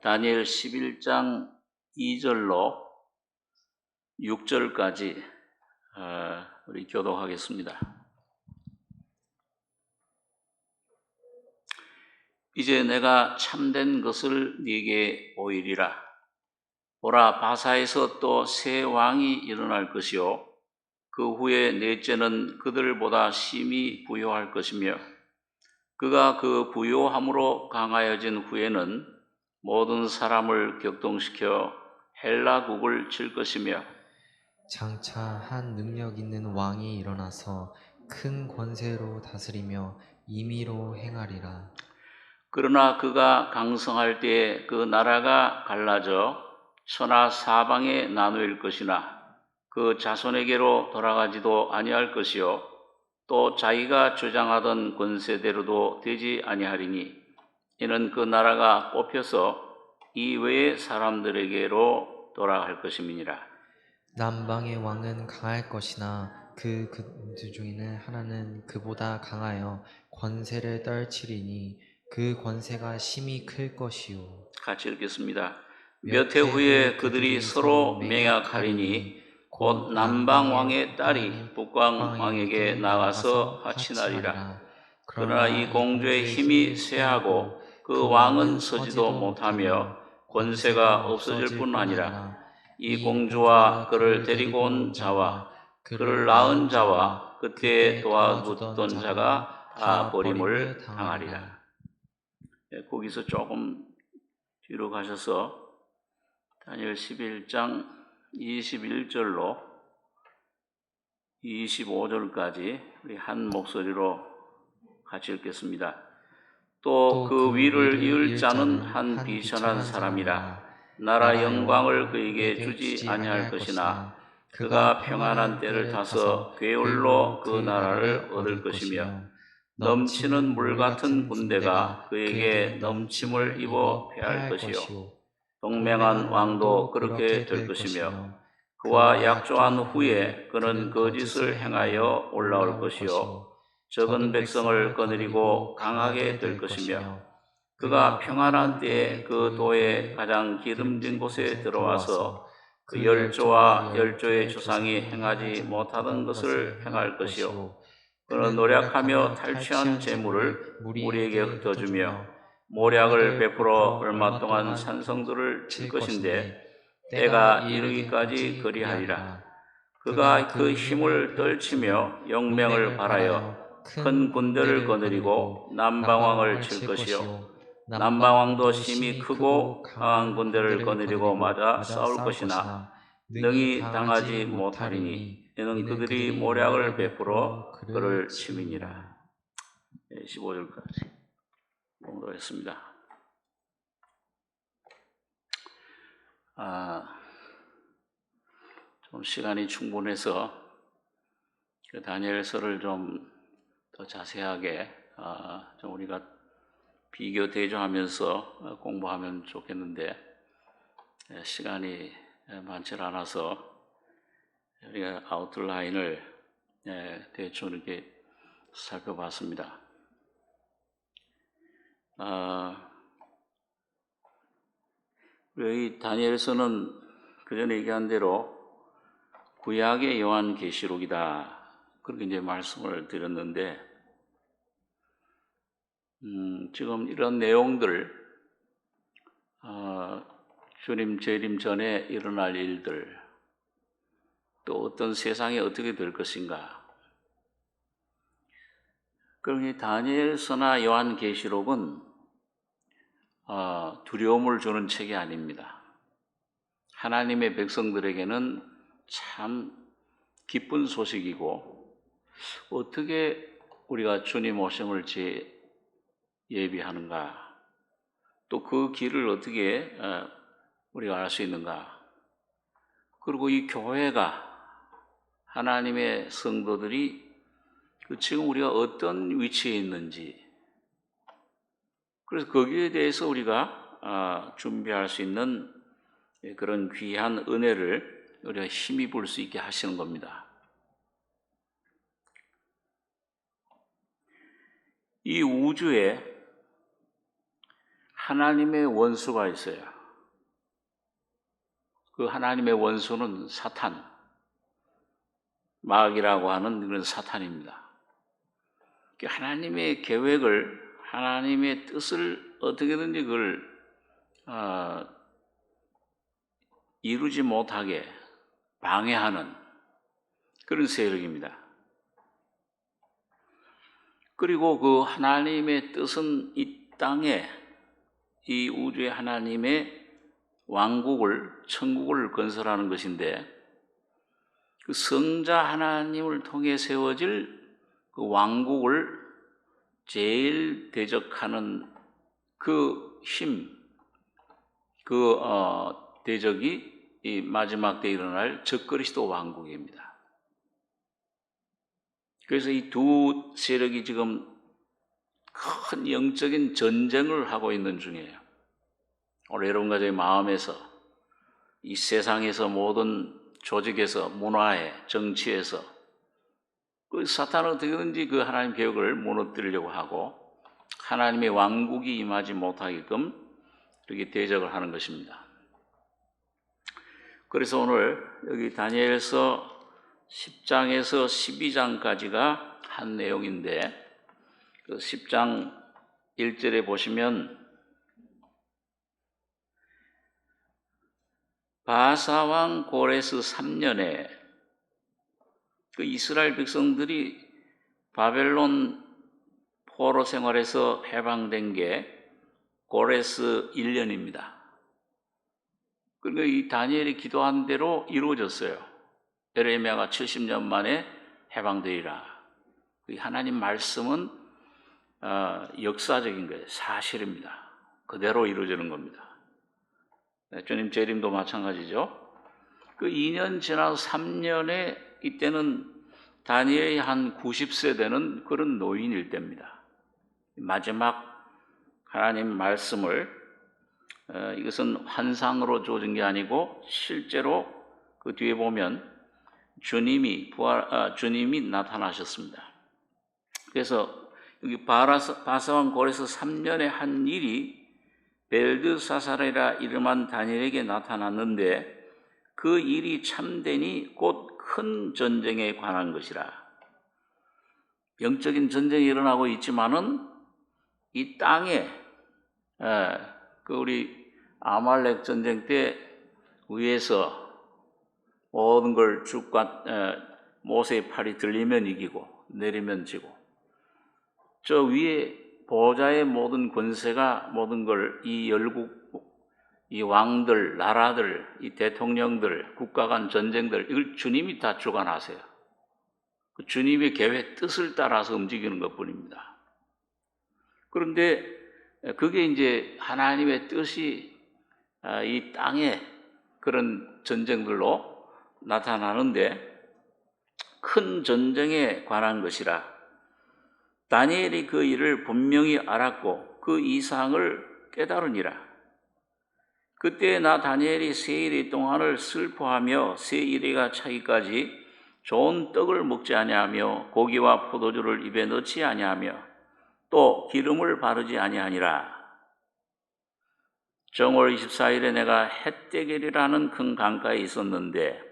다니엘 11장 2절로 6절까지 우리 교독하겠습니다. 이제 내가 참된 것을 네게 보이리라. 보라, 바사에서 또 새 왕이 일어날 것이요 그 후에 넷째는 그들보다 심히 부요할 것이며 그가 그 부요함으로 강하여진 후에는 모든 사람을 격동시켜 헬라국을 칠 것이며 장차 한 능력 있는 왕이 일어나서 큰 권세로 다스리며 임의로 행하리라. 그러나 그가 강성할 때에 그 나라가 갈라져 천하 사방에 나누일 것이나 그 자손에게로 돌아가지도 아니할 것이요 또 자기가 주장하던 권세대로도 되지 아니하리니 이는 그 나라가 뽑혀서 이외의 사람들에게로 돌아갈 것임이니라. 남방의 왕은 강할 것이나 그들 중에는 하나는 그보다 강하여 권세를 떨치리니 그 권세가 심히 클 것이요. 같이 읽겠습니다. 몇 해 후에 그들이 서로 맹약하리니 곧 남방 왕의 딸이 북방 왕에게 나가서 화친하리라. 그러나 이 공주의 힘이 쇠하고 그 왕은 서지도 못하며 권세가 없어질 뿐 아니라 이 공주와 그를 데리고 온 자와 그를 낳은 자와 그때 도와주던 자가 다 버림을 당하리라. 거기서 조금 뒤로 가셔서 다니엘 11장 21절로 25절까지 우리 한 목소리로 같이 읽겠습니다. 또 그 위를 이을 자는 한 비천한 사람이라. 나라 영광을 그에게 주지 아니할 것이나 그가 평안한 때를 타서 괴울로 그 나라를 얻을 것이며 넘치는 물 같은 군대가 그에게 넘침을 입어 패할 것이요 동맹한 왕도 그렇게 될 것이며 그와 약조한 후에 그는 거짓을 행하여 올라올 것이요 적은 백성을 거느리고 강하게 될 것이며 그가 평안한 때에 그 도의 가장 기름진 곳에 들어와서 그 열조와 열조의 조상이 행하지 못하던 것을 행할 것이요 그는 노력하며 탈취한 재물을 무리에게 흩어주며 모략을 베풀어 얼마 동안 산성들을 칠 것인데 때가 이르기까지 그리하리라. 그가 그 힘을 떨치며 영맹을 발하여 큰 군대를 거느리고 남방왕을 칠 것이요 남방왕도 심히 크고 강한 군대를 거느리고 맞아 싸울 것이나 능히 당하지 못하리니 이는 그들이 모략을 베풀어 그를 침이니라. 15절까지 공부했습니다. 좀 시간이 충분해서 그 다니엘서를 좀 더 자세하게 좀 우리가 비교 대조하면서 공부하면 좋겠는데 시간이 많지 않아서 우리가 아웃라인을 대충 이렇게 살펴봤습니다. 이 다니엘서는 그전에 얘기한 대로 구약의 요한계시록이다. 그렇게 이제 말씀을 드렸는데 지금 이런 내용들 주님 재림 전에 일어날 일들 또 어떤 세상이 어떻게 될 것인가. 그러니 다니엘서나 요한계시록은 두려움을 주는 책이 아닙니다. 하나님의 백성들에게는 참 기쁜 소식이고 어떻게 우리가 주님 오심을 예비하는가 또 그 길을 어떻게 우리가 알 수 있는가 그리고 이 교회가 하나님의 성도들이 지금 우리가 어떤 위치에 있는지 그래서 거기에 대해서 우리가 준비할 수 있는 그런 귀한 은혜를 우리가 힘입을 수 있게 하시는 겁니다. 이 우주에 하나님의 원수가 있어요. 그 하나님의 원수는 사탄, 마귀라고 하는 그런 사탄입니다. 하나님의 계획을, 하나님의 뜻을 어떻게든지 그걸 이루지 못하게 방해하는 그런 세력입니다. 그리고 그 하나님의 뜻은 이 땅에, 이 우주의 하나님의 왕국을, 천국을 건설하는 것인데, 그 성자 하나님을 통해 세워질 그 왕국을 제일 대적하는 그 힘, 그 대적이 이 마지막 때 일어날 적그리스도 왕국입니다. 그래서 이 두 세력이 지금 큰 영적인 전쟁을 하고 있는 중이에요. 오늘 여러분 가정의 마음에서, 이 세상에서, 모든 조직에서, 문화에, 정치에서 그 사탄은 어떻게든지 그 하나님 계획을 무너뜨리려고 하고 하나님의 왕국이 임하지 못하게끔 이렇게 대적을 하는 것입니다. 그래서 오늘 여기 다니엘서 10장에서 12장까지가 한 내용인데, 그 10장 1절에 보시면 바사왕 고레스 3년에 그 이스라엘 백성들이 바벨론 포로 생활에서 해방된 게 고레스 1년입니다. 그러니까 이 다니엘이 기도한 대로 이루어졌어요. 에레미야가 70년 만에 해방되리라. 하나님 말씀은 역사적인 거예요. 사실입니다. 그대로 이루어지는 겁니다. 주님 재림도 마찬가지죠. 그 2년 지나서 3년에 이때는 다니엘이 한 90세 되는 그런 노인일 때입니다. 마지막 하나님 말씀을 이것은 환상으로 주어진 게 아니고 실제로 그 뒤에 보면 주님이 나타나셨습니다. 그래서 여기 바사왕 고레스 3년에 한 일이 벨드사살이라 이름한 다니엘에게 나타났는데, 그 일이 참되니 곧 큰 전쟁에 관한 것이라. 영적인 전쟁이 일어나고 있지만은 이 땅에 그 우리 아말렉 전쟁 때 위에서 모든 걸 죽과 모세의 팔이 들리면 이기고 내리면 지고, 저 위에 보좌의 모든 권세가, 모든 걸 이 열국, 이 왕들, 나라들, 이 대통령들, 국가 간 전쟁들, 이걸 주님이 다 주관하세요. 그 주님의 계획, 뜻을 따라서 움직이는 것뿐입니다. 그런데 그게 이제 하나님의 뜻이 이 땅에 그런 전쟁들로 나타나는데, 큰 전쟁에 관한 것이라. 다니엘이 그 일을 분명히 알았고 그 이상을 깨달으니라. 그때 나 다니엘이 세 일이 동안을 슬퍼하며 세 일이가 차기까지 좋은 떡을 먹지 아니하며 고기와 포도주를 입에 넣지 아니하며 또 기름을 바르지 아니하니라. 정월 24일에 내가 헷데겔이라는 큰 강가에 있었는데,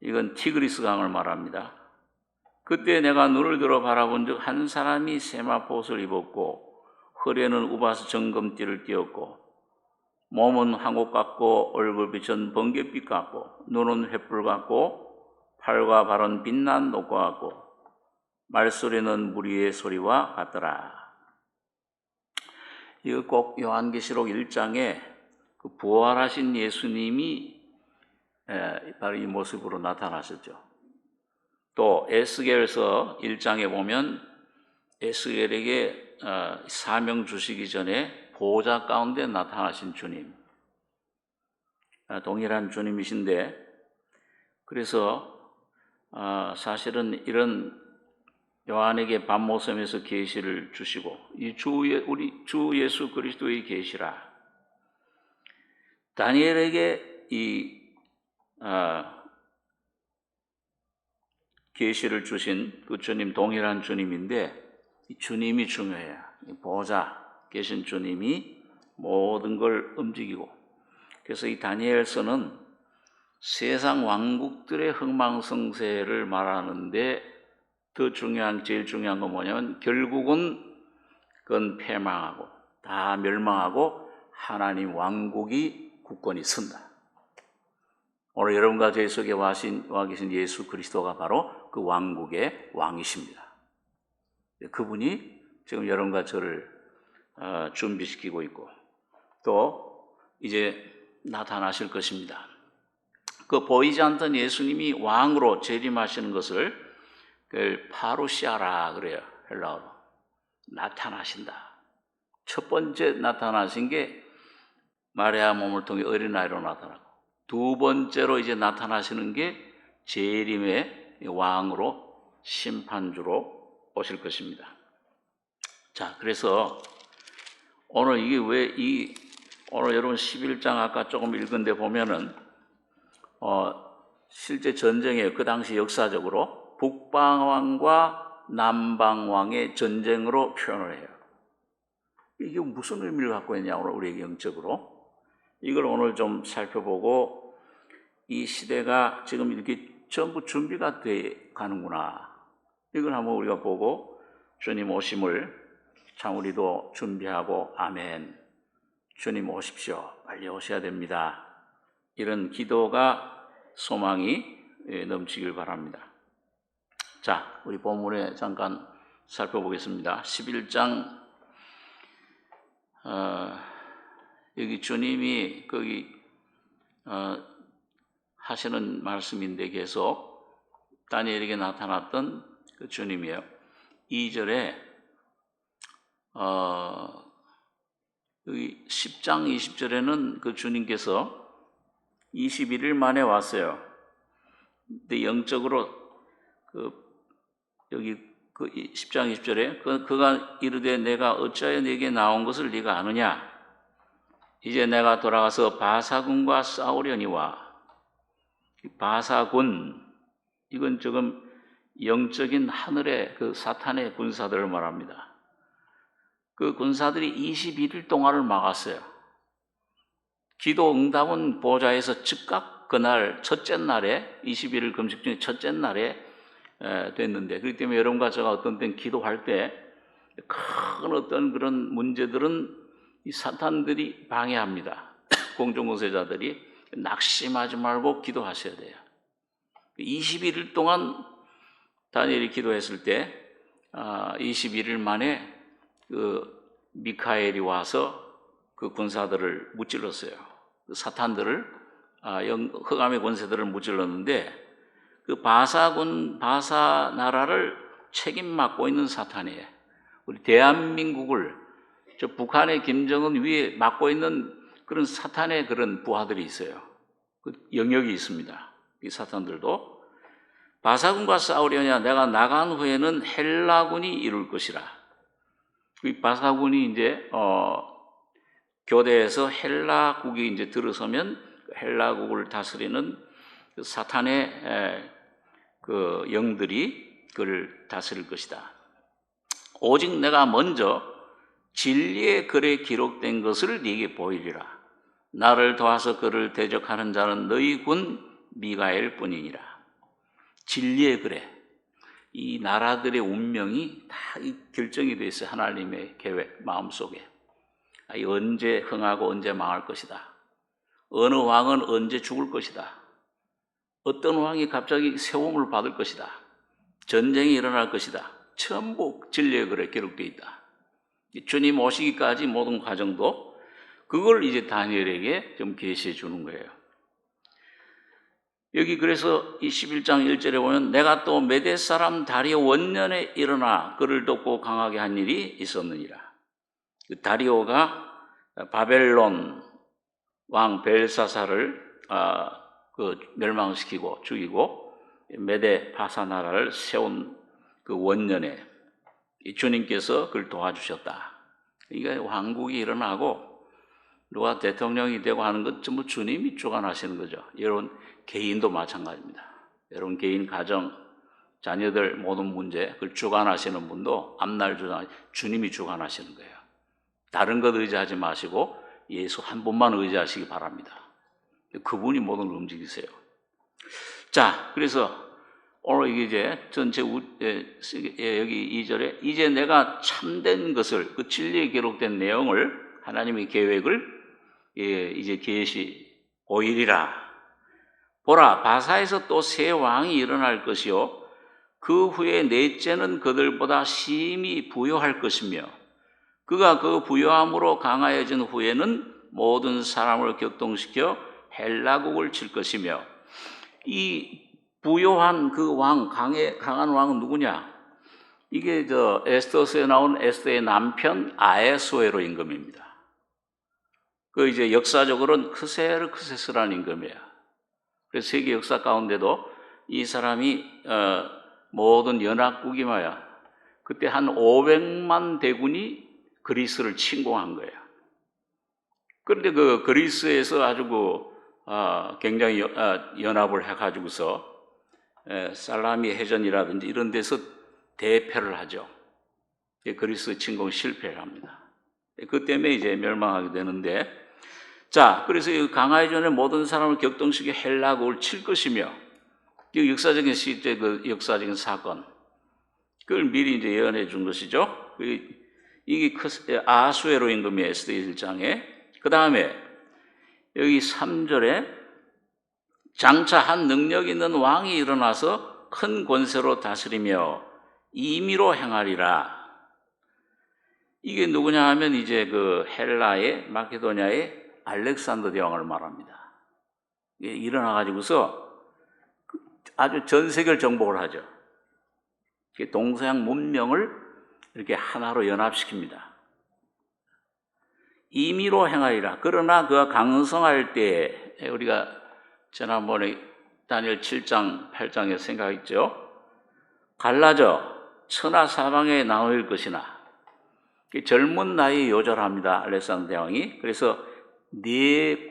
이건 티그리스 강을 말합니다. 그때 내가 눈을 들어 바라본 즉 한 사람이 세마포옷을 입었고 허리에는 우바스 정금띠를 띠었고 몸은 황옥 같고 얼굴빛은 번갯빛 같고 눈은 횃불 같고 팔과 발은 빛난 녹과 같고 말소리는 무리의 소리와 같더라. 이거 꼭 요한계시록 1장에 그 부활하신 예수님이 바로 이 모습으로 나타나셨죠. 또 에스겔서 1장에 보면 에스겔에게 사명 주시기 전에 보호자 가운데 나타나신 주님, 동일한 주님이신데, 그래서 사실은 이런 요한에게 밤모섬에서 계시를 주시고 이 우리 주 예수 그리스도의 계시라. 다니엘에게 이 계시를 주신 그 주님 동일한 주님인데, 이 주님이 중요해요. 이 보호자, 계신 주님이 모든 걸 움직이고, 그래서 이 다니엘서는 세상 왕국들의 흥망성쇠를 말하는데 제일 중요한 건 뭐냐면 결국은 그건 패망하고 다 멸망하고 하나님 왕국이 굳건히 선다. 오늘 여러분과 저희 속에 와 계신 예수 그리스도가 바로 그 왕국의 왕이십니다. 그분이 지금 여러분과 저를 준비시키고 있고 또 이제 나타나실 것입니다. 그 보이지 않던 예수님이 왕으로 재림하시는 것을 파루시아라 그래요. 헬라어로. 나타나신다. 첫 번째 나타나신 게 마리아 몸을 통해 어린아이로 나타나고, 두 번째로 이제 나타나시는 게 재림의 왕으로 심판주로 오실 것입니다. 자, 그래서 오늘 이게 오늘 여러분 11장 아까 조금 읽은 데 보면은 실제 전쟁에 그 당시 역사적으로 북방왕과 남방왕의 전쟁으로 표현을 해요. 이게 무슨 의미를 갖고 있냐, 오늘 우리에게 영적으로. 이걸 오늘 좀 살펴보고 이 시대가 지금 이렇게 전부 준비가 돼 가는구나. 이걸 한번 우리가 보고 주님 오심을 참 우리도 준비하고, 아멘. 주님 오십시오. 빨리 오셔야 됩니다. 이런 기도가 소망이 넘치길 바랍니다. 자, 우리 본문에 잠깐 살펴보겠습니다. 11장 여기 주님이 거기 하시는 말씀인데 계속 다니엘에게 나타났던 그 주님이에요. 2절에 여기 10장 20절에는 그 주님께서 21일 만에 왔어요. 근데 영적으로 여기 10장 20절에 그가 이르되 내가 어찌하여 네게 나온 것을 네가 아느냐? 이제 내가 돌아가서 바사군과 싸우려니와. 바사군, 이건 지금 영적인 하늘의 그 사탄의 군사들을 말합니다. 그 군사들이 21일 동안을 막았어요. 기도 응답은 보좌에서 즉각 그날 첫째 날에 21일 금식 중에 첫째 날에 됐는데, 그렇기 때문에 여러분과 제가 어떤 때는 기도할 때 큰 어떤 그런 문제들은 이 사탄들이 방해합니다. 공중권세자들이. 낙심하지 말고 기도하셔야 돼요. 21일 동안 다니엘이 기도했을 때 21일 만에 그 미카엘이 와서 그 군사들을 무찔렀어요. 그 사탄들을, 흑암의 권세들을 무찔렀는데, 그 바사 나라를 책임 맡고 있는 사탄이에요. 우리 대한민국을, 저 북한의 김정은 위에 맡고 있는 그런 사탄의 그런 부하들이 있어요. 그 영역이 있습니다. 이 사탄들도 바사군과 싸우려냐? 내가 나간 후에는 헬라군이 이룰 것이라. 이 바사군이 이제 교대에서 헬라국이 이제 들어서면 헬라국을 다스리는 그 사탄의 그 영들이 그를 다스릴 것이다. 오직 내가 먼저 진리의 글에 기록된 것을 네게 보이리라. 나를 도와서 그를 대적하는 자는 너희 군 미가엘 뿐이니라. 진리의 글에 이 나라들의 운명이 다 결정이 되어 있어요. 하나님의 계획, 마음속에. 언제 흥하고 언제 망할 것이다. 어느 왕은 언제 죽을 것이다. 어떤 왕이 갑자기 세움을 받을 것이다. 전쟁이 일어날 것이다. 전부 진리의 글에 기록되어 있다. 주님 오시기까지 모든 과정도 그걸 이제 다니엘에게 좀 계시해 주는 거예요. 여기 그래서 21장 1절에 보면 내가 또 메대 사람 다리오 원년에 일어나 그를 돕고 강하게 한 일이 있었느니라. 그 다리오가 바벨론 왕 벨사사를 멸망시키고 죽이고 메대 바사 나라를 세운 그 원년에 이 주님께서 그를 도와주셨다. 이게 왕국이 일어나고 누가 대통령이 되고 하는 것 전부 주님이 주관하시는 거죠. 여러분 개인도 마찬가지입니다. 여러분 개인 가정, 자녀들 모든 문제 그걸 주관하시는 분도 앞날 주님이 주관하시는 거예요. 다른 것 의지하지 마시고 예수 한 분만 의지하시기 바랍니다. 그분이 모든 걸 움직이세요. 자, 그래서 오늘 이제 전체 여기 2절에 이제 내가 참된 것을, 그 진리에 기록된 내용을, 하나님의 계획을 이제 계시 보이리라. 보라, 바사에서 또 새 왕이 일어날 것이요 그 후에 넷째는 그들보다 심히 부요할 것이며 그가 그 부요함으로 강하여진 후에는 모든 사람을 격동시켜 헬라국을 칠 것이며, 이 부요한 그 왕, 강한 왕은 누구냐? 이게 에스더서에 나온 에스더의 남편 아에수에로 임금입니다. 그 이제 역사적으로는 크세스라는 임금이에요. 그래서 세계 역사 가운데도 이 사람이 모든 연합국이 뭐야? 그때 한 500만 대군이 그리스를 침공한 거예요. 그런데 그 그리스에서 아주 굉장히 연합을 해가지고서 살라미 해전이라든지 이런 데서 대패를 하죠. 그리스 침공 실패를 합니다. 그 때문에 이제 멸망하게 되는데, 자, 그래서 이 강하여전의 모든 사람을 격동시켜 헬라국을 칠 것이며, 이 역사적인 시대 그 역사적인 사건, 그걸 미리 이제 예언해 준 것이죠. 이게 아수에로 임금의 에스더 1장에, 그 다음에 여기 3절에 장차 한 능력 있는 왕이 일어나서 큰 권세로 다스리며 임의로 행하리라. 이게 누구냐 하면 이제 그 헬라의 마케도니아의 알렉산더 대왕을 말합니다. 일어나가지고서 아주 전 세계를 정복을 하죠. 동서양 문명을 이렇게 하나로 연합시킵니다. 임의로 행하리라. 그러나 그가 강성할 때, 우리가 지난번에 다니엘 7장, 8장에 생각했죠. 갈라져 천하 사방에 나누일 것이나, 젊은 나이에 요절합니다. 알렉산더 대왕이. 그래서 네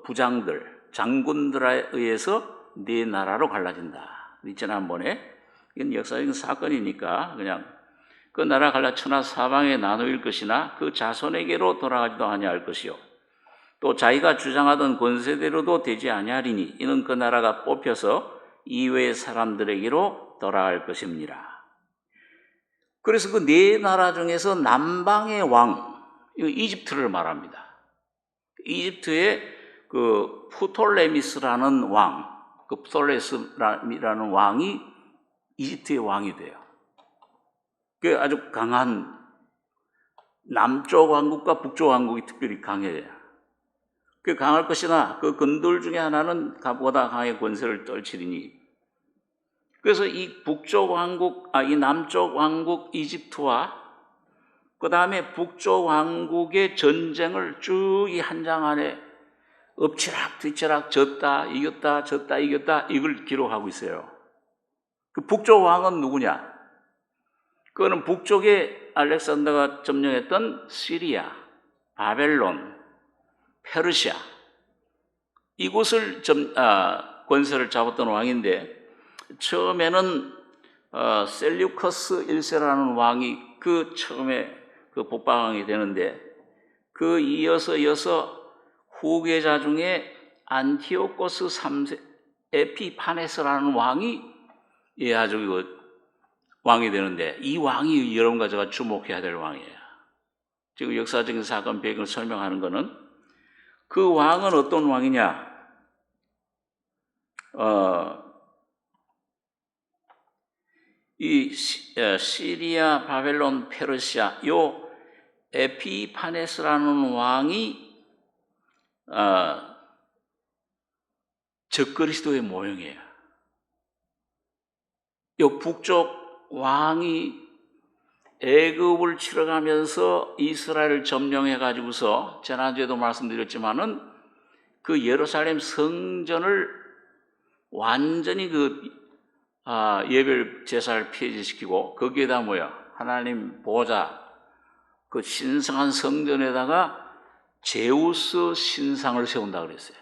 부장들, 장군들에 의해서 네 나라로 갈라진다. 지난번에 이건 역사적인 사건이니까 그냥 그 나라 갈라 천하 사방에 나누일 것이나 그 자손에게로 돌아가지도 아니할 것이요 또 자기가 주장하던 권세대로도 되지 아니하리니 이는 그 나라가 뽑혀서 이외의 사람들에게로 돌아갈 것입니다. 그래서 그 네 나라 중에서 남방의 왕, 이집트를 말합니다. 이집트의 그 프톨레미스라는 왕, 그 프톨레미스라는 왕이 이집트의 왕이 돼요. 그 아주 강한 남쪽 왕국과 북쪽 왕국이 특별히 강해요. 그 강할 것이나 그 근들 중에 하나는 그보다 강하게 권세를 떨치리니. 그래서 이 북쪽 왕국, 이 남쪽 왕국 이집트와 그 다음에 북쪽 왕국의 전쟁을 쭉 이 한 장 안에 엎치락 뒤치락 졌다 이겼다 졌다 이겼다 이걸 기록하고 있어요. 그 북쪽 왕은 누구냐? 그거는 북쪽에 알렉산더가 점령했던 시리아, 바벨론, 페르시아 이곳을 권세를 잡았던 왕인데, 처음에는 셀류커스 1세라는 왕이 그 처음에 그 복방왕이 되는데, 그 이어서 후계자 중에 안티오코스 3세 에피파네스라는 왕이 아주 왕이 되는데, 이 왕이 여러분과 제가 주목해야 될 왕이에요. 지금 역사적인 사건 배경을 설명하는 것은, 그 왕은 어떤 왕이냐? 이 시리아, 바벨론, 페르시아, 요 에피파네스라는 왕이 적그리스도의 모형이에요. 요 북쪽 왕이 애굽을 치러가면서 이스라엘을 점령해 가지고서, 지난주에도 말씀드렸지만은 그 예루살렘 성전을 완전히 예별 제사를 폐지시키고 거기에다 하나님 보좌, 그 신성한 성전에다가 제우스 신상을 세운다 그랬어요.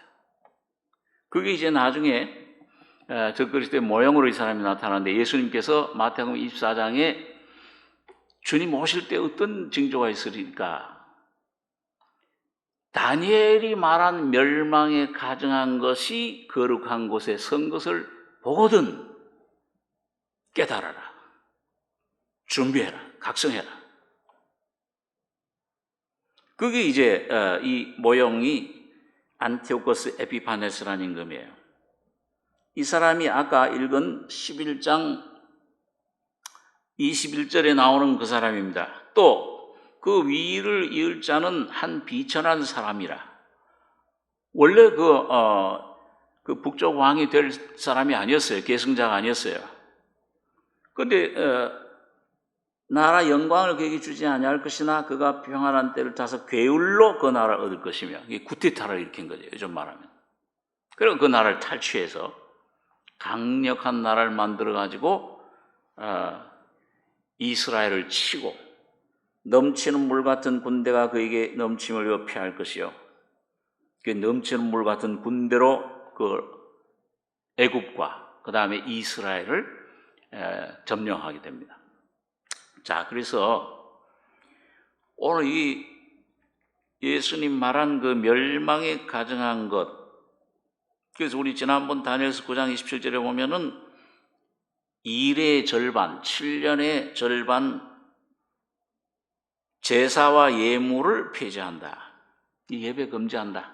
그게 이제 나중에 적그리스도의 모형으로 이 사람이 나타나는데, 예수님께서 마태복음 24장에 주님 오실 때 어떤 징조가 있으리까? 다니엘이 말한 멸망에 가증한 것이 거룩한 곳에 선 것을 보거든 깨달아라. 준비해라. 각성해라. 그게 이제 이 모형이 안티오코스 에피파네스라는 임금이에요. 이 사람이 아까 읽은 11장 21절에 나오는 그 사람입니다. 또 그 위를 이을 자는 한 비천한 사람이라. 원래 그 북쪽 왕이 될 사람이 아니었어요. 계승자가 아니었어요. 그런데 나라 영광을 그에게 주지 아니할 것이나 그가 평안한 때를 타서 괴울로 그 나라를 얻을 것이며, 이게 구테타를 일으킨 거죠. 요즘 말하면. 그리고 그 나라를 탈취해서 강력한 나라를 만들어 가지고 이스라엘을 치고 넘치는 물 같은 군대가 그에게 넘침을 옆에할 것이요. 그 넘치는 물 같은 군대로 그 애굽과 그 다음에 이스라엘을 점령하게 됩니다. 자, 그래서 오늘 이 예수님 말한 그 멸망에 가증한 것, 그래서 우리 지난번 다니엘서 9장 27절에 보면은 일의 절반, 7년의 절반 제사와 예물을 폐지한다. 이 예배 금지한다.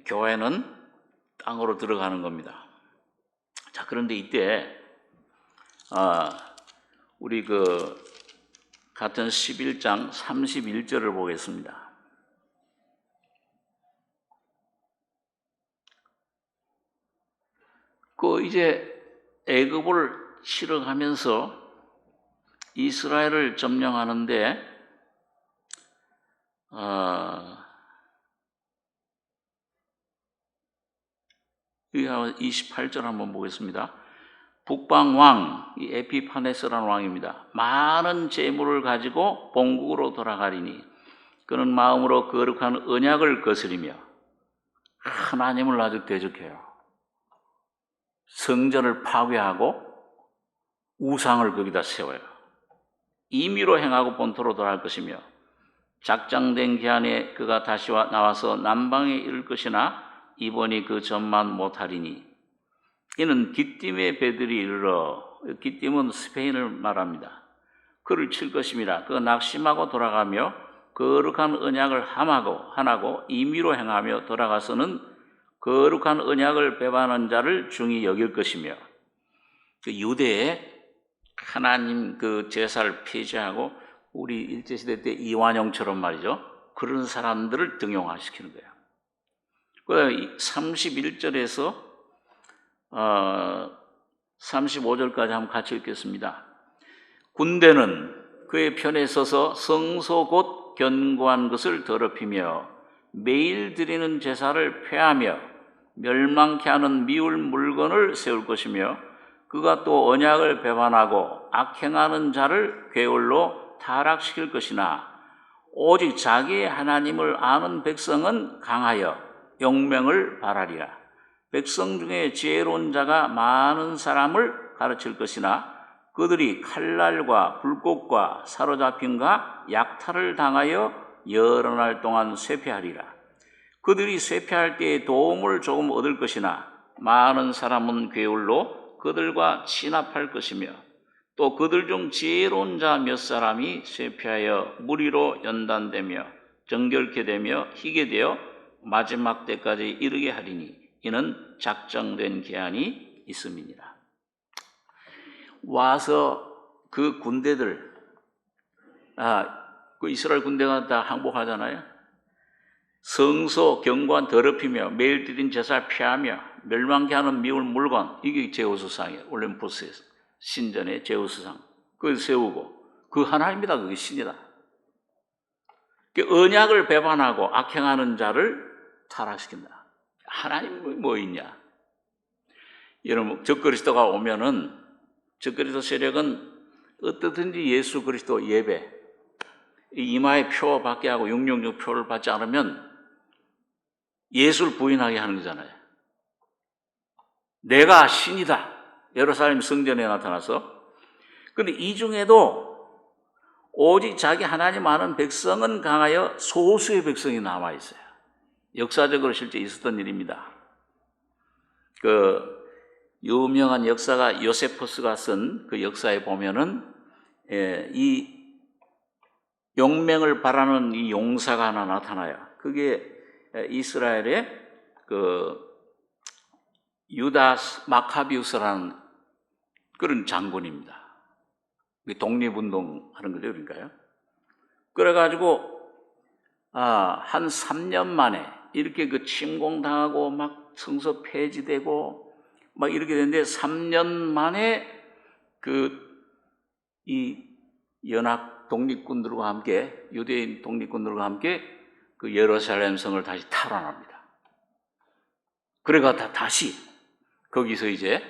교회는 땅으로 들어가는 겁니다. 자, 그런데 이때 우리 같은 11장 31절을 보겠습니다. 이제 애굽을 치러 가면서 이스라엘을 점령하는데 28절 한번 보겠습니다. 북방 왕, 이 에피파네스라는 왕입니다. 많은 재물을 가지고 본국으로 돌아가리니 그는 마음으로 거룩한 언약을 거스리며 하나님을 아주 대적해요. 성전을 파괴하고 우상을 거기다 세워요. 임의로 행하고 본토로 돌아갈 것이며 작정된 기한에 그가 다시 나와서 남방에 이를 것이나 이번이 그 전만 못하리니 이는 깃딤의 배들이 이르러, 깃딤은 스페인을 말합니다. 그를 칠 것임이라. 그 낙심하고 돌아가며 거룩한 언약을 하나고 임의로 행하며 돌아가서는 거룩한 언약을 배반한 자를 중히 여길 것이며, 그 유대에 하나님 그 제사를 폐지하고 우리 일제시대 때 이완용처럼 말이죠. 그런 사람들을 등용화시키는 거예요. 그 31절에서 35절까지 한번 같이 읽겠습니다. 군대는 그의 편에 서서 성소 곧 견고한 것을 더럽히며 매일 드리는 제사를 폐하며 멸망케 하는 미울 물건을 세울 것이며 그가 또 언약을 배반하고 악행하는 자를 괴올로 타락시킬 것이나 오직 자기의 하나님을 아는 백성은 강하여 영명을 바라리라. 백성 중에 지혜로운 자가 많은 사람을 가르칠 것이나 그들이 칼날과 불꽃과 사로잡힘과 약탈을 당하여 여러 날 동안 쇠퇴하리라. 그들이 쇠퇴할 때에 도움을 조금 얻을 것이나 많은 사람은 괴울로 그들과 진압할 것이며 또 그들 중 지혜로운 자 몇 사람이 쇠퇴하여 무리로 연단되며 정결케 되며 희게 되어 마지막 때까지 이르게 하리니 이는 작정된 기한이 있음이니라. 와서 그 군대들, 그 이스라엘 군대가 다 항복하잖아요. 성소 견고한 더럽히며 매일 드린 제사를 폐하며 멸망케 하는 미울 물건, 이게 제우스상이에요. 올림푸스에서 신전의 제우스상, 그걸 세우고 그 하나님이다. 그게 신이다. 언약을 배반하고 악행하는 자를 타락시킨다. 하나님이 뭐 있냐? 여러분, 적그리스도가 오면은 적그리스도 세력은 어떻든지 예수 그리스도 예배, 이마에 표 받게 하고 666 표를 받지 않으면 예수를 부인하게 하는 거잖아요. 내가 신이다. 예루살렘 성전에 나타나서. 그런데 이 중에도 오직 자기 하나님 아는 백성은 강하여 소수의 백성이 남아 있어요. 역사적으로 실제 있었던 일입니다. 그 유명한 역사가 요세푸스가 쓴 그 역사에 보면은 이 용맹을 바라는 이 용사가 하나 나타나요. 그게 이스라엘의 그 유다스 마카비우스라는 그런 장군입니다. 독립운동 하는 거죠, 그러니까요. 그래가지고 한 3년 만에 이렇게 그 침공당하고 막 성서 폐지되고 막 이렇게 됐는데 3년 만에 이 연합 독립군들과 함께 유대인 독립군들과 함께 그 예루살렘 성을 다시 탈환합니다. 그래가 다시 거기서 이제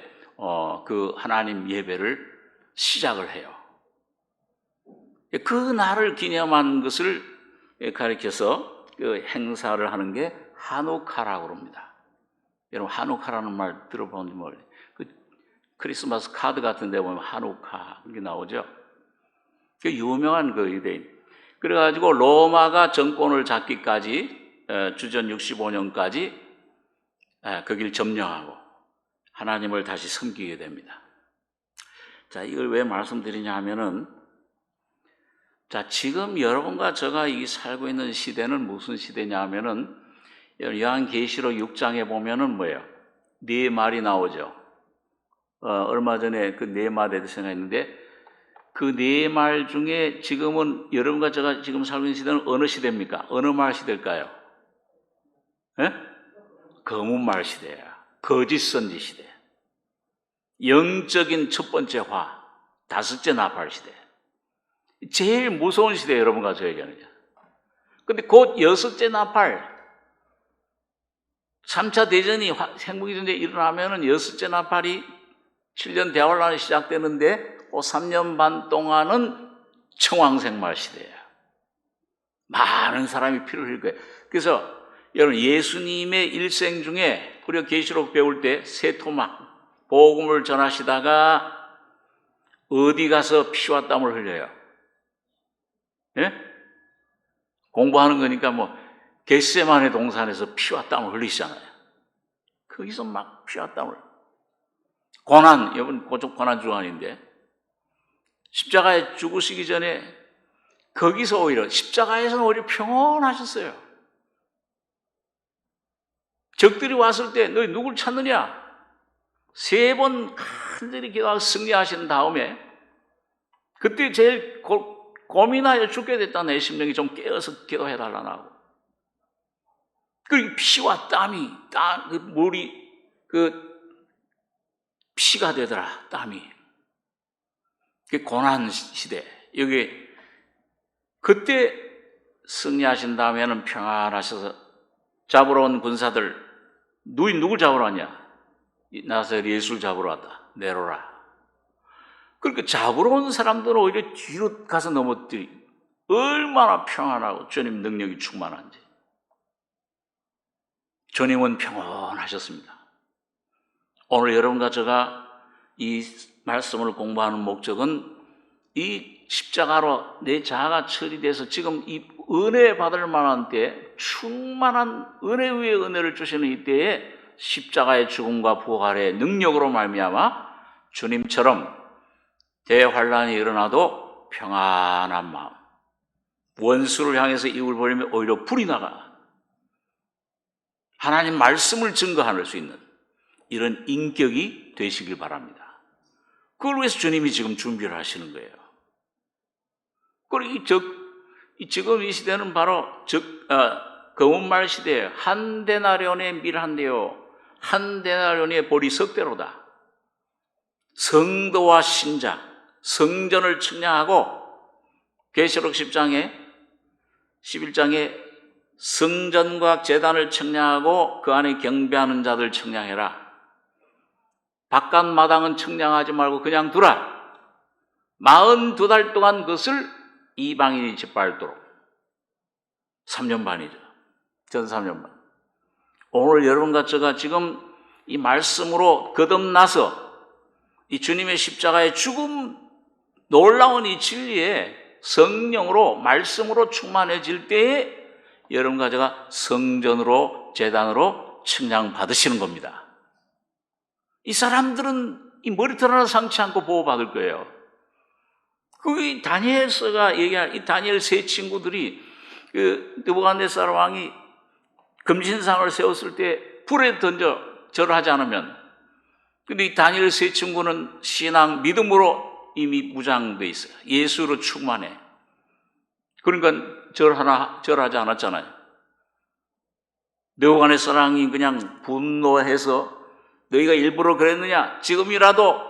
그 하나님 예배를 시작을 해요. 그 날을 기념한 것을 가리켜서 그 행사를 하는 게 하누카라고 합니다. 여러분 하누카라는 말 들어보는지 모르겠어요. 그 크리스마스 카드 같은 데 보면 하누카 이게 나오죠. 그 유명한 그 유대인. 그래가지고 로마가 정권을 잡기까지 주전 65년까지 거기를 점령하고 하나님을 다시 섬기게 됩니다. 자, 이걸 왜 말씀드리냐 하면은 자, 지금 여러분과 제가 이 살고 있는 시대는 무슨 시대냐 하면은 요한계시록 6장에 보면은 뭐예요? 네 말이 나오죠. 얼마 전에 그 네 말에 대해서 생각했는데 그 네 말 중에 지금은 여러분과 제가 지금 살고 있는 시대는 어느 시대입니까? 어느 말 시대일까요? 거문말 시대야. 거짓 선지 시대. 영적인 첫 번째 화, 다섯째 나팔 시대. 제일 무서운 시대예요, 여러분과 저에게는요. 근데 곧 여섯째 나팔, 3차 대전이 핵무기전쟁이 일어나면은 여섯째 나팔이 7년 대환란이 시작되는데 그 3년 반 동안은 청왕생말 시대예요. 많은 사람이 피를 흘릴 거예요. 그래서 여러분 예수님의 일생 중에 우리가 계시록 배울 때 세토막 복음을 전하시다가 어디 가서 피와 땀을 흘려요? 예? 공부하는 거니까 뭐 겟세마네 동산에서 피와 땀을 흘리시잖아요. 거기서 막 피와 땀을. 고난, 여러분 고적 고난 주간인데 십자가에 죽으시기 전에 거기서 오히려 십자가에서는 오히려 평온하셨어요. 적들이 왔을 때 너희 누굴 찾느냐? 3번 간절히 기도하고 승리하신 다음에 그때 제일 고민하여 죽게 됐다는 내 심령이 좀 깨어서 기도해달라고 하고 그리고 피와 땀이 물이 피가 되더라. 땀이 그 고난 시대 여기 그때 승리하신 다음에는 평안하셔서 잡으러 온 군사들 누굴 잡으러 왔냐? 나서 예수를 잡으러 왔다. 내로라. 그러니까 잡으러 온 사람들은 오히려 뒤로 가서 넘어뜨리 얼마나 평안하고 주님 능력이 충만한지. 주님은 평온하셨습니다. 오늘 여러분과 제가 이 말씀을 공부하는 목적은 이 십자가로 내 자아가 처리돼서 지금 이 은혜 받을 만한 때 충만한 은혜 위에 은혜를 주시는 이때에 십자가의 죽음과 부활의 능력으로 말미암아 주님처럼 대환란이 일어나도 평안한 마음, 원수를 향해서 입을 벌리면 오히려 불이 나가 하나님 말씀을 증거할 수 있는 이런 인격이 되시길 바랍니다. 그걸 위해서 주님이 지금 준비를 하시는 거예요. 그리고 지금 이 시대는 바로 거문말 시대예요. 한 데나리온의 밀 한 대요, 한 데나리온의 보리 석 대로다. 성도와 신자, 성전을 측량하고 계시록 10장에 11장에 성전과 제단을 측량하고 그 안에 경배하는 자들 측량해라. 바깥 마당은 측량하지 말고 그냥 두라. 42달 동안 그것을 이방인이 짓밟도록 3년 반이죠. 전 3년 반. 오늘 여러분과 제가 지금 이 말씀으로 거듭나서 이 주님의 십자가의 죽음 놀라운 이 진리에 성령으로 말씀으로 충만해질 때에 여러분과 제가 성전으로 제단으로 측량 받으시는 겁니다. 이 사람들은 이 머리털 하나 상치 않고 보호받을 거예요. 그 다니엘서가 얘기할 이 다니엘 세 친구들이 그 느부갓네살 왕이 금신상을 세웠을 때 불에 던져 절하지 않으면, 근데 이 다니엘 세 친구는 신앙 믿음으로 이미 무장돼 있어요. 예수로 충만해. 그러니까 절하지 않았잖아요. 느부갓네살 왕이 그냥 분노해서 너희가 일부러 그랬느냐? 지금이라도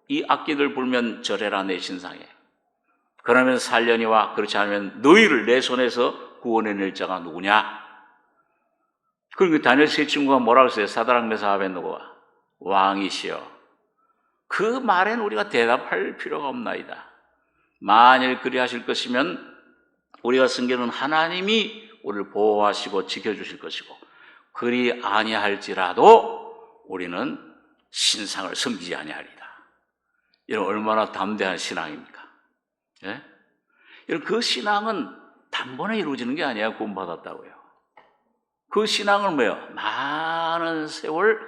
이 악기들 불면 절해라 내 신상에. 그러면 살려니와 그렇지 않으면 너희를 내 손에서 구원해낼 자가 누구냐? 그러니까 다니엘 세 친구가 뭐라고 했어요? 사드락 메삭 아벳느고가 왕이시여, 그 말엔 우리가 대답할 필요가 없나이다. 만일 그리하실 것이면 우리가 섬기는 하나님이 우리를 보호하시고 지켜주실 것이고, 그리 아니할지라도 우리는 신상을 섬기지 아니하리다. 이런 얼마나 담대한 신앙입니까? 예? 그 신앙은 단번에 이루어지는 게 아니야. 구원받았다고요. 그 신앙은 뭐예요? 많은 세월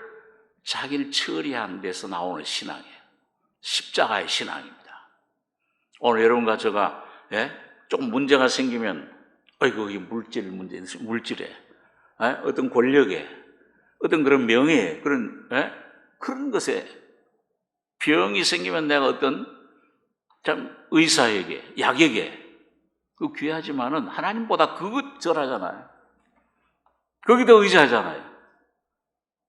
자기를 처리한 데서 나오는 신앙이에요. 십자가의 신앙입니다. 오늘 여러분과 제가 조금 문제가 생기면 이게 물질에 어떤 권력에 어떤 그런 명예에 그런 것에 병이 생기면 내가 어떤 참 의사에게 약에게 그 귀하지만은 하나님보다 그것 절하잖아요. 거기다 의지하잖아요.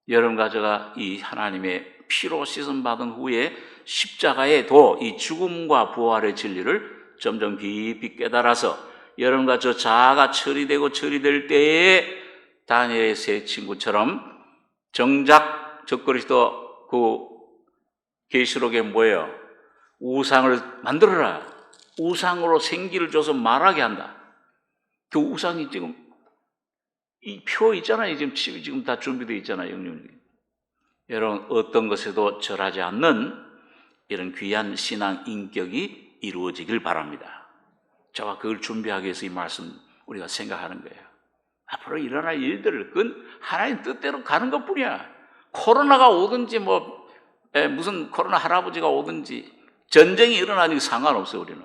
여러분과 제가 이 하나님의 피로 씻음 받은 후에 십자가의 이 죽음과 부활의 진리를 점점 깊이 깨달아서 여러분과 저 자아가 처리될 때에 다니엘의 세 친구처럼 정작 적그리스도 그 계시록에 뭐예요? 우상을 만들어라. 우상으로 생기를 줘서 말하게 한다. 그 우상이 지금 이 표 있잖아요. 지금 다 준비되어 있잖아요. 영령님. 여러분, 어떤 것에도 절하지 않는 이런 귀한 신앙 인격이 이루어지길 바랍니다. 저와 그걸 준비하기 위해서 이 말씀 우리가 생각하는 거예요. 앞으로 일어날 일들을 그건 하나님 뜻대로 가는 것뿐이야. 코로나가 오든지 무슨 코로나 할아버지가 오든지 전쟁이 일어나니 상관없어요. 우리는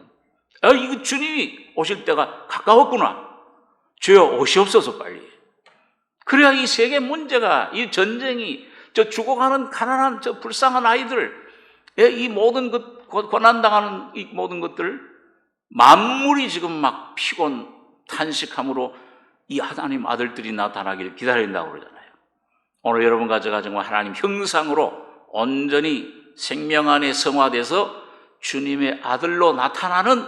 이거 주님이 오실 때가 가까웠구나. 주여 오시옵소서 빨리. 그래야 이 세계 문제가, 이 전쟁이, 저 죽어가는 가난한 저 불쌍한 아이들, 이 모든 것, 고난당하는 이 모든 것들, 만물이 지금 막 피곤 탄식함으로 이 하나님 아들들이 나타나기를 기다린다고 그러잖아요. 오늘 여러분과 제가 정말 하나님 형상으로 온전히 생명 안에 성화돼서 주님의 아들로 나타나는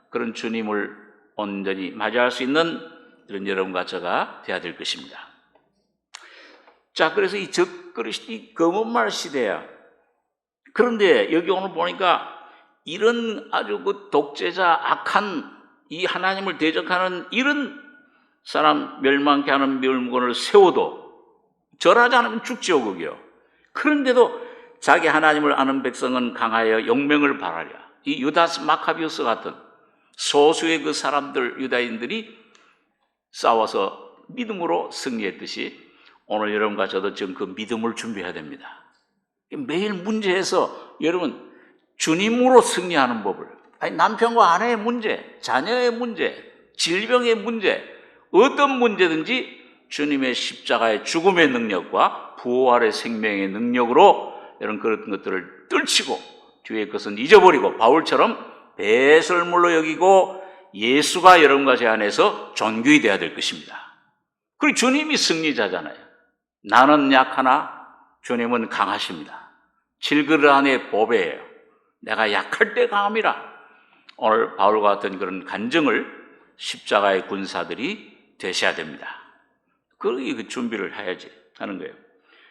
그런 주님을 온전히 맞이할 수 있는 이런 여러분과 제가 되어야 될 것입니다. 자, 그래서 이 적그리스도 검은 말 시대야. 그런데 여기 오늘 보니까 이런 아주 그 독재자 악한 이 하나님을 대적하는 이런 사람 멸망케 하는 멸무관을 세워도 절하지 않으면 죽지요, 거기요. 그런데도 자기 하나님을 아는 백성은 강하여 용맹을 바라랴. 이 유다스 마카비우스 같은 소수의 그 사람들, 유다인들이 싸워서 믿음으로 승리했듯이 오늘 여러분과 저도 지금 그 믿음을 준비해야 됩니다. 매일 문제에서 여러분 주님으로 승리하는 법을, 남편과 아내의 문제, 자녀의 문제, 질병의 문제, 어떤 문제든지 주님의 십자가의 죽음의 능력과 부활의 생명의 능력으로 이런 그런 것들을 떨치고 뒤에 것은 잊어버리고 바울처럼 배설물로 여기고 예수가 여러분과 제 안에서 존귀히 되어야 될 것입니다. 그리고 주님이 승리자잖아요. 나는 약하나 주님은 강하십니다. 질그릇 안에 보배예요. 내가 약할 때 강함이라. 오늘 바울과 같은 그런 간증을 십자가의 군사들이 되셔야 됩니다. 그 준비를 해야지 하는 거예요.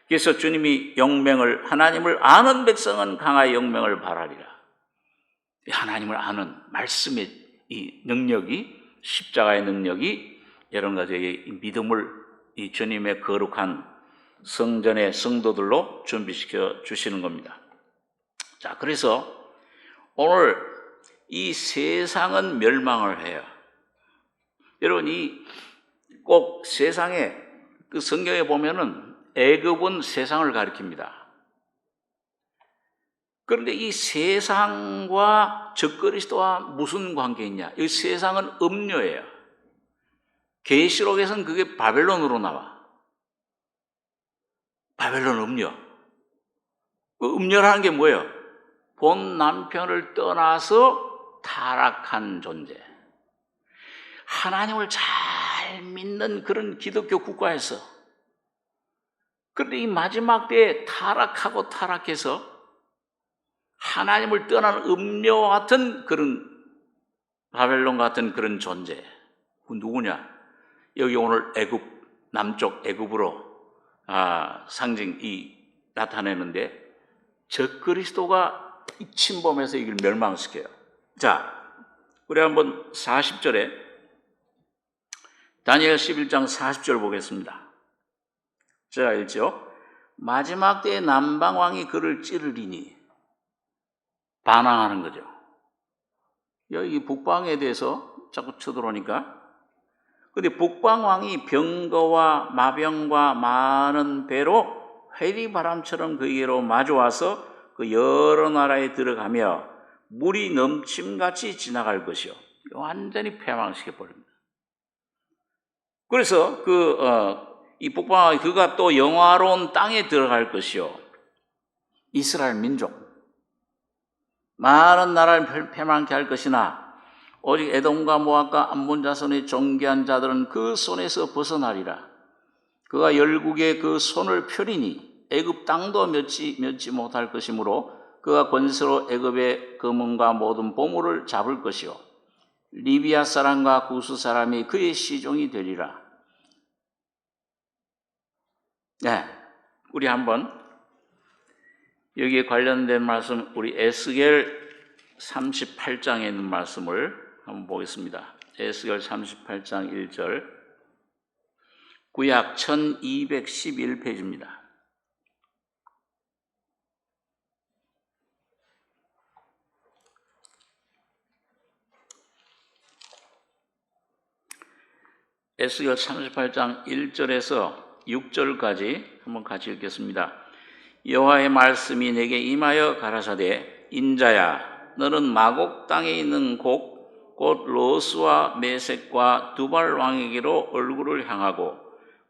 그래서 주님이 용맹을, 하나님을 아는 백성은 강하여 용맹을 바라리라. 하나님을 아는 말씀의 이 능력이, 십자가의 능력이 여러분과 저에게 믿음을 이 주님의 거룩한 성전의 성도들로 준비시켜 주시는 겁니다. 자, 그래서 오늘 이 세상은 멸망을 해요. 여러분, 이 꼭 세상에 그 성경에 보면은 애굽은 세상을 가리킵니다. 그런데 이 세상과 적그리스도와 무슨 관계 있냐? 이 세상은 음료예요. 계시록에서는 그게 바벨론으로 나와. 바벨론 음료. 그 음료라는 게 뭐예요? 본 남편을 떠나서 타락한 존재. 하나님을 잘 믿는 그런 기독교 국가에서. 그런데 이 마지막 때에 타락해서 하나님을 떠나는 음료와 같은 그런 바벨론 같은 그런 존재. 그 누구냐? 여기 오늘 애굽, 남쪽 애굽으로 상징이 나타내는데 적그리스도가 침범해서 이걸 멸망시켜요. 자, 우리 한번 40절에 다니엘 11장 40절 보겠습니다. 제가 읽죠. 마지막 때에 남방왕이 그를 찌르리니, 반항하는 거죠. 여기 북방에 대해서 자꾸 쳐들어오니까. 근데 북방왕이 병거와 마병과 많은 배로 회리바람처럼 그에게로 마주와서 그 여러 나라에 들어가며 물이 넘침같이 지나갈 것이요. 완전히 패망시켜버립니다. 그래서 이 북방왕이 그가 또 영화로운 땅에 들어갈 것이요. 이스라엘 민족. 많은 나라를 패망케 할 것이나 오직 에돔과 모압과 암몬 자손의 존귀한 자들은 그 손에서 벗어나리라. 그가 열국에 그 손을 펴리니 애굽 땅도 멸치 못할 것이므로 그가 권세로 애굽의 금은과 모든 보물을 잡을 것이요. 리비아 사람과 구스 사람이 그의 시종이 되리라. 네, 우리 한번 여기에 관련된 말씀, 우리 에스겔 38장에 있는 말씀을 한번 보겠습니다. 에스겔 38장 1절, 구약 1211페이지입니다. 에스겔 38장 1절에서 6절까지 한번 같이 읽겠습니다. 여호와의 말씀이 내게 임하여 가라사대, 인자야, 너는 마곡 땅에 있는 곧 로스와 메섹과 두발 왕에게로 얼굴을 향하고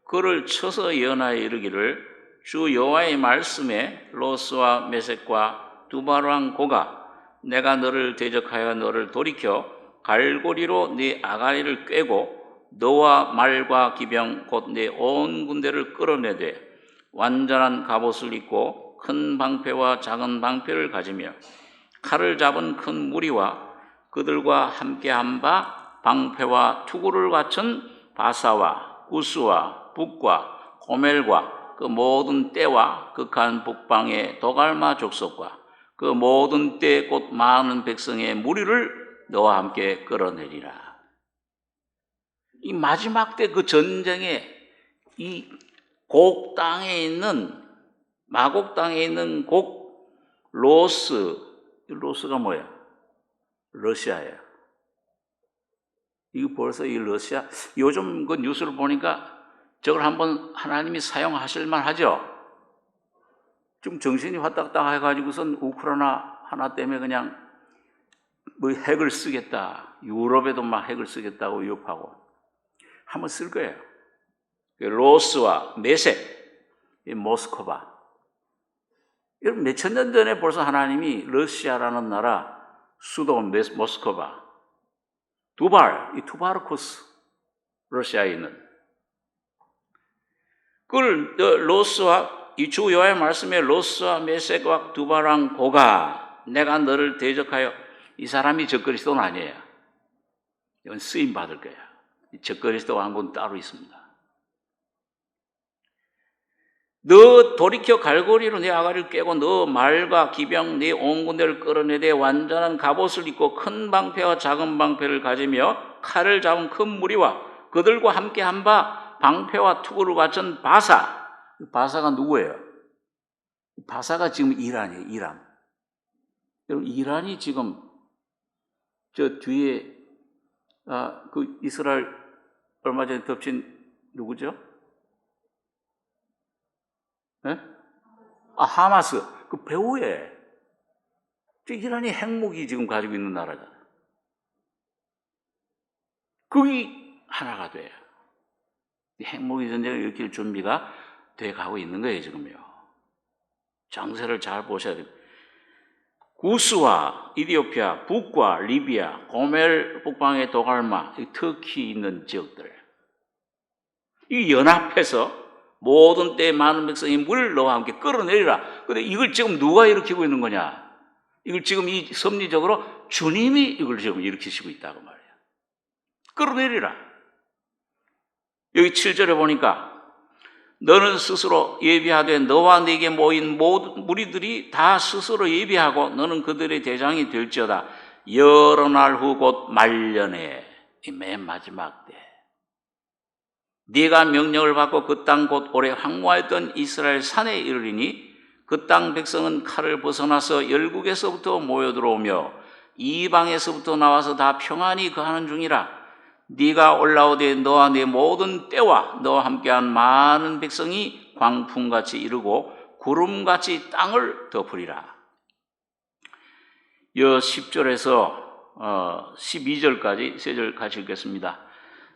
그를 쳐서 예언하여 이르기를, 주 여호와의 말씀에 로스와 메섹과 두발 왕 고가, 내가 너를 대적하여 너를 돌이켜 갈고리로 네 아가리를 꿰고 너와 말과 기병 곧 내 온 군대를 끌어내되 완전한 갑옷을 입고 큰 방패와 작은 방패를 가지며 칼을 잡은 큰 무리와 그들과 함께한 바 방패와 투구를 갖춘 바사와 우스와 북과 고멜과 그 모든 떼와 극한 북방의 도갈마 족속과 그 모든 떼 곧 많은 백성의 무리를 너와 함께 끌어내리라. 이 마지막 때 그 전쟁에 이 곡 땅에 있는, 마곡 땅에 있는 곡 로스가 뭐예요? 러시아예요. 이거 벌써 이 러시아, 요즘 그 뉴스를 보니까 저걸 한번 하나님이 사용하실 만 하죠? 좀 정신이 화딱딱 해가지고선 우크라이나 하나 때문에 그냥 뭐 핵을 쓰겠다. 유럽에도 막 핵을 쓰겠다고 위협하고. 한번 쓸 거예요. 로스와 메섹, 모스크바. 여러분, 몇천 년 전에 벌써 하나님이 러시아라는 나라, 수도 모스크바, 이 투바르코스, 러시아에 있는. 그걸 로스와, 이 주 여호와의 말씀에 로스와 메섹과 두바랑 고가, 내가 너를 대적하여, 이 사람이 적그리스도는 아니에요. 이건 쓰임 받을 거예요. 적그리스도 왕국은 따로 있습니다. 너 돌이켜 갈고리로 내 아가리를 깨고 너 말과 기병 네 온 군대를 끌어내되 완전한 갑옷을 입고 큰 방패와 작은 방패를 가지며 칼을 잡은 큰 무리와 그들과 함께 한 바 방패와 투구를 갖춘 바사가 누구예요? 바사가 지금 이란이에요. 이란. 여러분, 이란이 지금 저 뒤에 그 이스라엘 얼마 전에 덮친 누구죠? 네? 하마스 그 배후에 이란이 핵무기 지금 가지고 있는 나라잖아요. 거기 하나가 돼요. 핵무기 전쟁을 일으킬 준비가 돼 가고 있는 거예요, 지금요. 장세를 잘 보셔야 돼요. 구스와 이디오피아, 북과 리비아, 고멜 북방의 도갈마, 터키 있는 지역들. 이 연합해서 모든 때에 많은 백성이 물을 너와 함께 끌어내리라. 근데 이걸 지금 누가 일으키고 있는 거냐? 이걸 지금 이 섭리적으로 주님이 이걸 지금 일으키시고 있다고 말이에요. 끌어내리라. 여기 7절에 보니까 너는 스스로 예비하되 너와 네게 모인 모든 무리들이 다 스스로 예비하고 너는 그들의 대장이 될지어다. 여러 날 후 곧 말년에 이 맨 마지막 때 네가 명령을 받고 그 땅 곧 오래 황무하였던 이스라엘 산에 이르리니 그 땅 백성은 칼을 벗어나서 열국에서부터 모여들어오며 이방에서부터 나와서 다 평안히 거하는 중이라. 네가 올라오되 너와 네 모든 때와 너와 함께한 많은 백성이 광풍같이 이르고 구름같이 땅을 덮으리라. 이 10절에서 12절까지 3절 같이 읽겠습니다.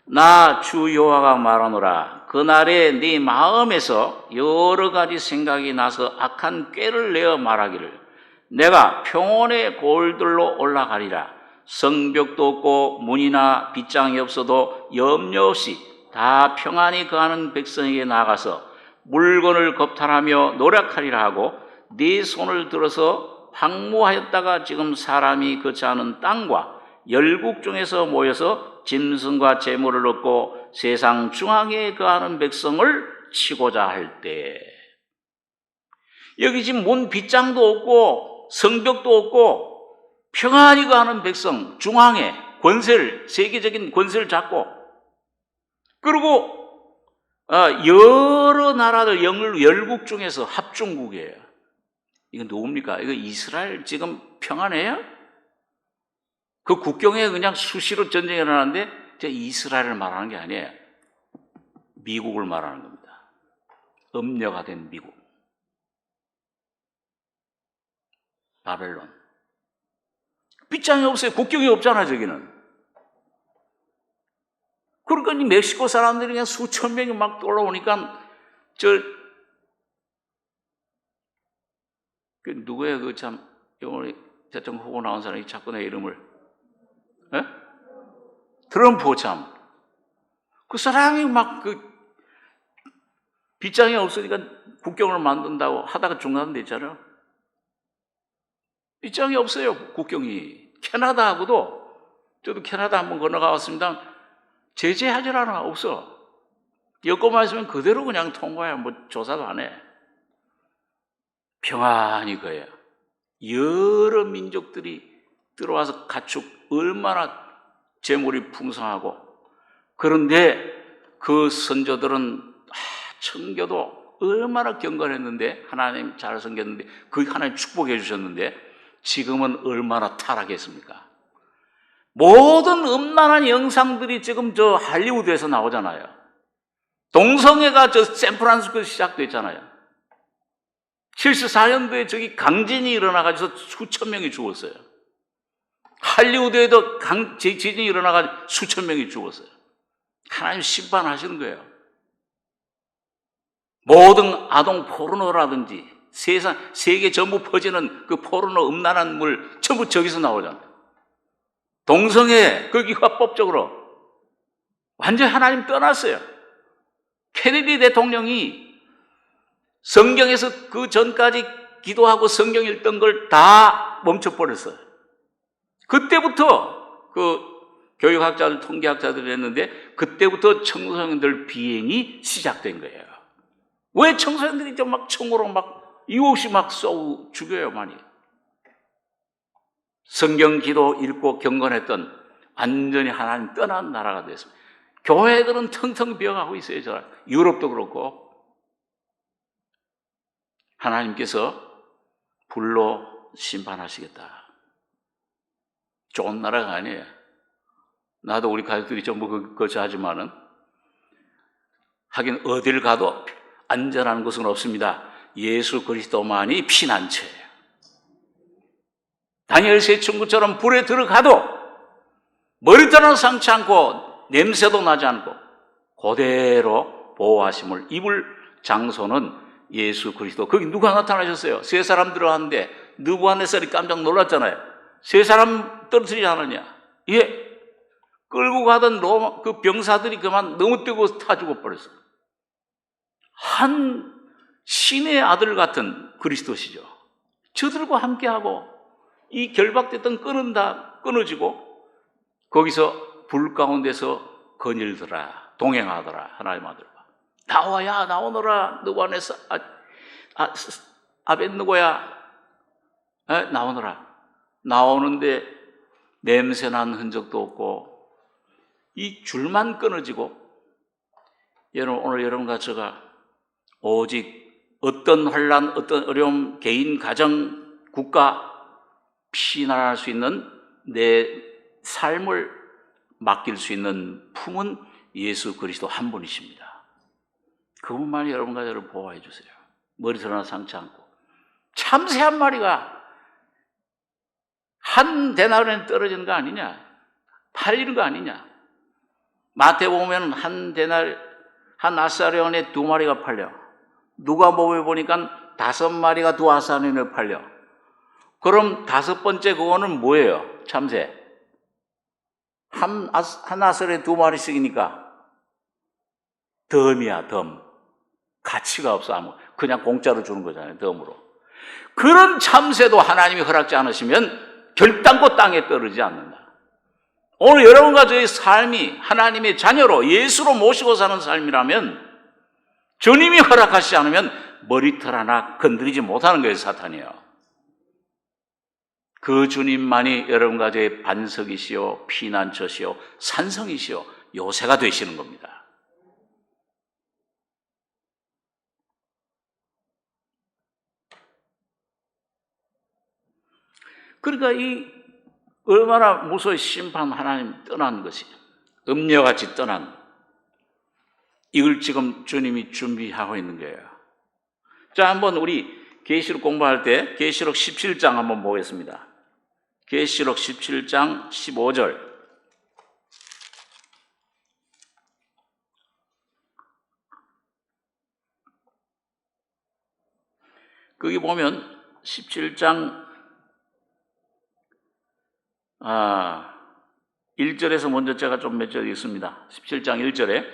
나 주 여호와가 말하노라. 그날에 네 마음에서 여러 가지 생각이 나서 악한 꾀를 내어 말하기를 내가 평온의 골들로 올라가리라. 성벽도 없고 문이나 빗장이 없어도 염려 없이 다 평안히 거하는 백성에게 나가서 물건을 겁탈하며 노력하리라 하고 네 손을 들어서 황무하였다가 지금 사람이 거치 않은 땅과 열국 중에서 모여서 짐승과 재물을 얻고 세상 중앙에 거하는 백성을 치고자 할 때 여기 지금 문 빗장도 없고 성벽도 없고 평안히 거하는 백성 중앙에 권세를 세계적인 권세를 잡고 그리고 여러 나라들 열국 중에서 합중국이에요. 이거 누굽니까? 이거 이스라엘 지금 평안해요? 그 국경에 그냥 수시로 전쟁이 일어나는데 저 이스라엘을 말하는 게 아니에요. 미국을 말하는 겁니다. 음녀가 된 미국. 바벨론. 빗장이 없어요. 국경이 없잖아, 저기는. 그러니까 이 멕시코 사람들이 그냥 수천 명이 막 올라오니까 누구예요? 그 참, 이번에 대통령 후보 나온 사람이 자꾸 내 이름을. 에? 트럼프 참. 그 사람이 막 빗장이 없으니까 국경을 만든다고 하다가 중단됐잖아요. 빗장이 없어요, 국경이. 캐나다하고도, 저도 캐나다 한번 건너가 왔습니다. 제재하질 않아, 없어. 여권만 있으면 그대로 그냥 통과해. 뭐 조사도 안 해. 평안히 거예요. 여러 민족들이 들어와서 가축 얼마나 재물이 풍성하고 그런데 그 선조들은 청교도 얼마나 경건했는데 하나님 잘 섬겼는데 그 하나님 축복해 주셨는데 지금은 얼마나 타락했습니까? 모든 음란한 영상들이 지금 저 할리우드에서 나오잖아요. 동성애가 저 샌프란시스코에서 시작됐잖아요. 74년도에 저기 강진이 일어나가지고 수천 명이 죽었어요. 할리우드에도 지진이 일어나가지고 수천 명이 죽었어요. 하나님 심판하시는 거예요. 모든 아동 포르노라든지 세계 전부 퍼지는 그 포르노 음란한 물 전부 저기서 나오잖아요. 동성애, 거기 합법적으로 완전히 하나님 떠났어요. 케네디 대통령이 성경에서 그 전까지 기도하고 성경 읽던 걸 다 멈춰버렸어요. 그때부터 그 교육학자들, 통계학자들이 했는데 그때부터 청소년들 비행이 시작된 거예요. 왜 청소년들이 좀 막 총으로 막 이유 없이 막 쏘고 죽여요, 많이. 성경 기도 읽고 경건했던 완전히 하나님 떠난 나라가 됐습니다. 교회들은 텅텅 비어가고 있어요, 저 유럽도 그렇고. 하나님께서 불로 심판하시겠다. 좋은 나라가 아니에요. 나도 우리 가족들이 전부 그것이 하지만은 하긴 어딜 가도 안전한 곳은 없습니다. 예수 그리스도만이 피난처예요. 다니엘 세 친구처럼 불에 들어가도 머리털은 상치 않고 냄새도 나지 않고 그대로 보호하심을 입을 장소는 예수 그리스도. 거기 누가 나타나셨어요? 세 사람 들어왔는데 느부갓네살이 깜짝 놀랐잖아요. 세 사람 떨어뜨리지 않았냐? 예. 끌고 가던 로마 그 병사들이 그만 너무 뜨거워서 타 죽어버렸어요. 한 신의 아들 같은 그리스도시죠. 저들과 함께하고 이 결박됐던 끈은 다 끊어지고 거기서 불 가운데서 거닐더라, 동행하더라. 하나님 아들과 나와야 나오너라. 느부갓네살 아벳느고야 나오너라. 나오는데 냄새난 흔적도 없고 이 줄만 끊어지고, 여러분 오늘 여러분과 제가 오직 어떤 환난, 어떤 어려움, 개인, 가정, 국가 피난할 수 있는 내 삶을 맡길 수 있는 품은 예수 그리스도 한 분이십니다. 그분만이 여러분과 저를 보호해 주세요. 머리털 하나 상치 않고. 참새 한 마리가 한 데나리온에 떨어지는 거 아니냐? 팔리는 거 아니냐? 마태복음에는 한 아사리온에 2마리가 팔려. 누가복음에 보니까 5마리가 2아사리온에 팔려. 그럼 5번째 그거는 뭐예요? 참새. 한 아사리온에 2마리씩이니까 덤이야, 덤. 가치가 없어, 아무. 그냥 공짜로 주는 거잖아요, 덤으로. 그런 참새도 하나님이 허락지 않으시면 결단코 땅에 떨어지지 않는다. 오늘 여러분과 저의 삶이 하나님의 자녀로 예수로 모시고 사는 삶이라면 주님이 허락하시지 않으면 머리털 하나 건드리지 못하는 거예요, 사탄이요. 그 주님만이 여러분과 저의 반석이시요, 피난처시요, 산성이시요, 요새가 되시는 겁니다. 그러니까 이 얼마나 무서워. 심판 하나님 떠난 것이, 음녀같이 떠난, 이걸 지금 주님이 준비하고 있는 거예요. 자, 한번 우리 계시록 공부할 때 계시록 17장 한번 보겠습니다. 계시록 17장 15절. 거기 보면 17장 1절에서 먼저 제가 좀 몇 절 읽습니다. 17장 1절에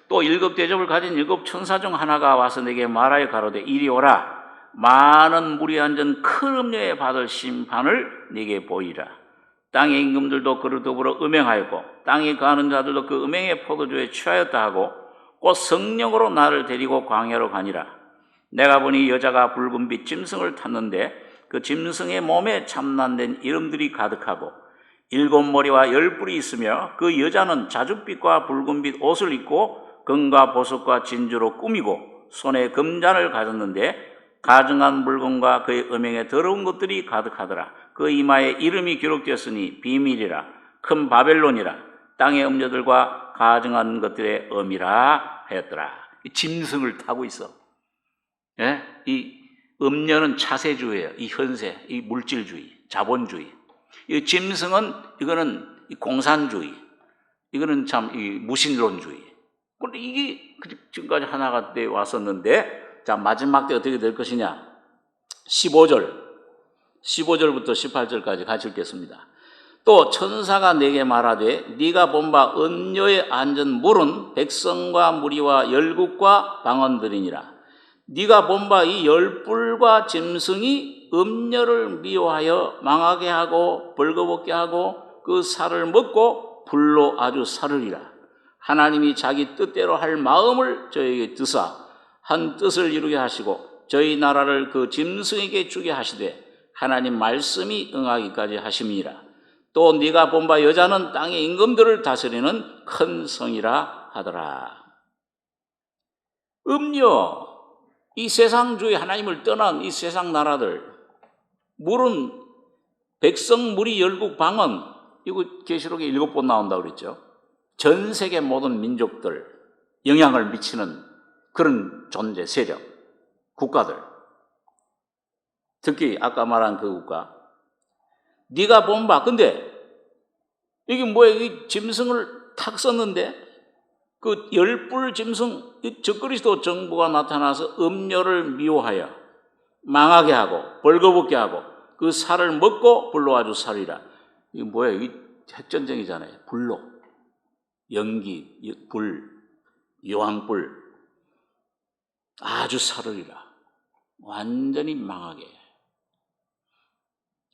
또 7 대접을 가진 7 천사 중 하나가 와서 내게 말하여 가로되 이리 오라. 많은 물이 앉은 큰 음녀에 받을 심판을 네게 보이라. 땅의 임금들도 그를 더불어 음행하였고 땅에 거하는 자들도 그 음행의 포도주에 취하였다 하고 곧 성령으로 나를 데리고 광야로 가니라. 내가 보니 여자가 붉은 빛 짐승을 탔는데 그 짐승의 몸에 참난된 이름들이 가득하고 7 머리와 10 뿔이 있으며 그 여자는 자줏빛과 붉은빛 옷을 입고 금과 보석과 진주로 꾸미고 손에 금잔을 가졌는데 가증한 물건과 그의 음행에 더러운 것들이 가득하더라. 그 이마에 이름이 기록되었으니 비밀이라, 큰 바벨론이라, 땅의 음녀들과 가증한 것들의 엄이라 하였더라. 이 짐승을 타고 있어. 예? 이 음녀는 차세주예요. 이 현세, 이 물질주의, 자본주의. 이 짐승은 이거는 이 공산주의, 이거는 참 이 무신론주의. 그런데 이게 지금까지 하나가 돼 왔었는데, 자 마지막 때 어떻게 될 것이냐? 15절부터 18절까지 같이 읽겠습니다. 또 천사가 내게 말하되 네가 본 바 음녀에 앉은 물은 백성과 무리와 열국과 방언들이니라. 네가 본 바 이 10뿔과 짐승이 음녀를 미워하여 망하게 하고 벌거벗게 하고 그 살을 먹고 불로 아주 사르리라. 하나님이 자기 뜻대로 할 마음을 저에게 드사 한 뜻을 이루게 하시고 저희 나라를 그 짐승에게 주게 하시되 하나님 말씀이 응하기까지 하심이라. 또 네가 본 바 여자는 땅의 임금들을 다스리는 큰 성이라 하더라. 음녀, 이 세상주의 하나님을 떠난 이 세상 나라들, 물은 백성, 무리, 열국, 방언, 이거 계시록에 7번 나온다고 그랬죠. 전 세계 모든 민족들 영향을 미치는 그런 존재, 세력, 국가들. 특히 아까 말한 그 국가. 네가 본바. 근데 이게 뭐야? 이 짐승을 탁 썼는데 그 열불 짐승, 적그리스도 정부가 나타나서 음료를 미워하여 망하게 하고 벌거벗게 하고 그 살을 먹고 불로 아주 살이라. 이게 뭐야? 이게 핵전쟁이잖아요. 불로. 연기, 불, 여왕불. 아주 살으리라. 완전히 망하게.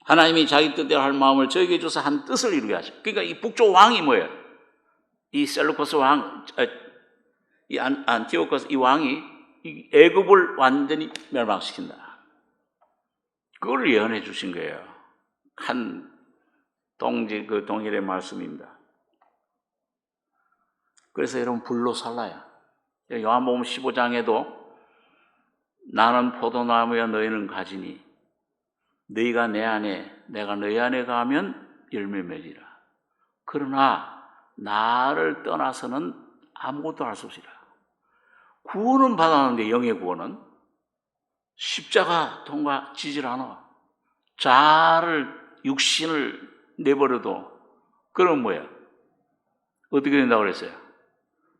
하나님이 자기 뜻대로 할 마음을 저에게 줘서 한 뜻을 이루게 하죠. 그러니까 이 북쪽 왕이 뭐예요? 이 셀루코스 왕, 이 안티오코스 이 왕이 이 애굽을 완전히 멸망시킨다. 그걸 예언해 주신 거예요. 한 그 동일의 말씀입니다. 그래서 여러분 불로 살라요. 요한복음 15장에도 나는 포도나무야 너희는 가지니 너희가 내 안에 내가 너희 안에 가면 열매 맺으리라. 그러나 나를 떠나서는 아무것도 할 수 없으리라. 구원은 받았는데 영의 구원은 십자가 통과지질 않아. 자아를 육신을 내버려도 그럼 뭐야? 어떻게 된다고 그랬어요?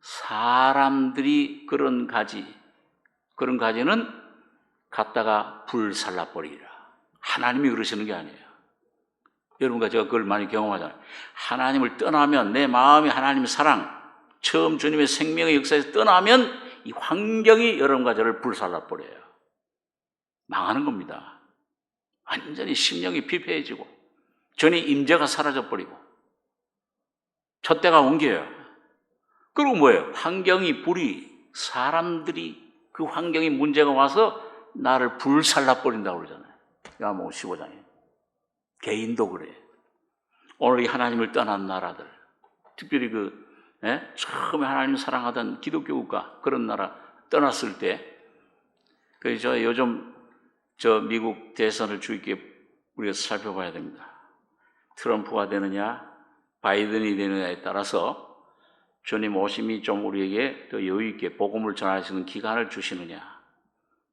사람들이 그런 가지는 갖다가 불살라버리리라. 하나님이 그러시는 게 아니에요. 여러분과 제가 그걸 많이 경험하잖아요. 하나님을 떠나면 내 마음이 하나님의 사랑, 처음 주님의 생명의 역사에서 떠나면 이 환경이 여러분과 저를 불살라버려요. 망하는 겁니다. 완전히 심령이 피폐해지고 전의 임재가 사라져버리고 촛대가 옮겨요. 그리고 뭐예요? 환경이 불이 사람들이 그 환경이 문제가 와서 나를 불살라버린다고 그러잖아요. 요한복음 15장에. 개인도 그래. 오늘 이 하나님을 떠난 나라들, 특별히 처음에 하나님을 사랑하던 기독교 국가 그런 나라 떠났을 때, 그래서 요즘 미국 대선을 주의 깊게 우리가 살펴봐야 됩니다. 트럼프가 되느냐, 바이든이 되느냐에 따라서 주님 오심이 좀 우리에게 더 여유 있게 복음을 전할 수 있는 기간을 주시느냐,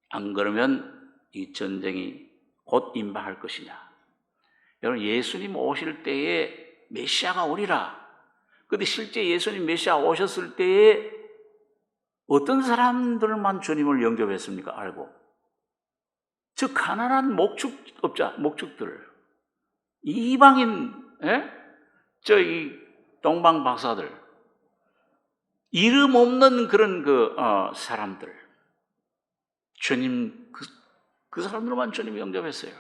안 그러면 이 전쟁이 곧 임박할 것이냐. 여러분, 예수님 오실 때에 메시아가 오리라. 그런데 실제 예수님 메시아 오셨을 때에 어떤 사람들만 주님을 영접했습니까? 알고. 즉 가난한 목축들, 이방인, 이 동방 박사들, 이름 없는 그런 사람들, 주님 그 사람들만 주님 영접했어요.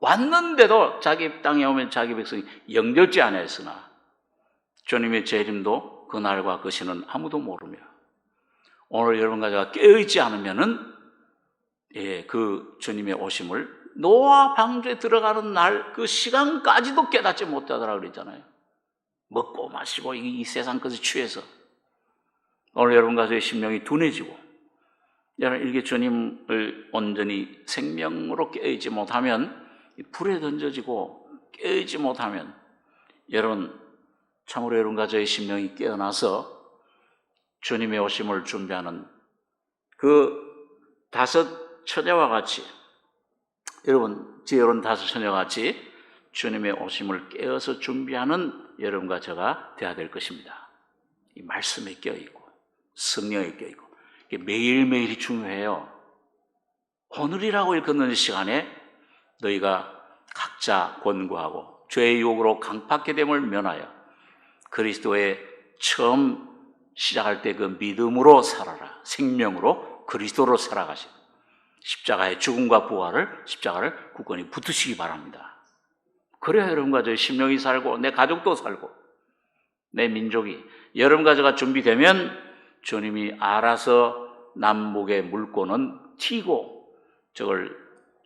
왔는데도 자기 땅에 오면 자기 백성이 영접지 않았으나 주님의 재림도 그날과 그 시는 아무도 모르며 오늘 여러분과 제가 깨어있지 않으면은 그 주님의 오심을 노아 방주에 들어가는 날 그 시간까지도 깨닫지 못하더라 그랬잖아요. 먹고 마시고 이 세상 것에 취해서 오늘 여러분과 저의 심령이 둔해지고 여러분 이렇게 주님을 온전히 생명으로 깨어있지 못하면 불에 던져지고 깨어있지 못하면 여러분 참으로 여러분과 저의 심령이 깨어나서 주님의 오심을 준비하는 그 5 처녀와 같이 여러분 지혜로운 5 처녀와 같이 주님의 오심을 깨어서 준비하는 여러분과 저가 되어야 될 것입니다. 이 말씀에 깨어있고 성령에 깨어있고 이게 매일매일이 중요해요. 오늘이라고 일컫는 시간에 너희가 각자 권고하고 죄의 유혹으로 강팍해 됨을 면하여 그리스도의 처음 시작할 때 그 믿음으로 살아라. 생명으로 그리스도로 살아가신 십자가의 죽음과 부활을 십자가를 굳건히 붙으시기 바랍니다. 그래야 여러분과 저의 심령이 살고 내 가족도 살고 내 민족이 여러분과 저가 준비되면 주님이 알아서 남북의 물꼬는 튀고 저걸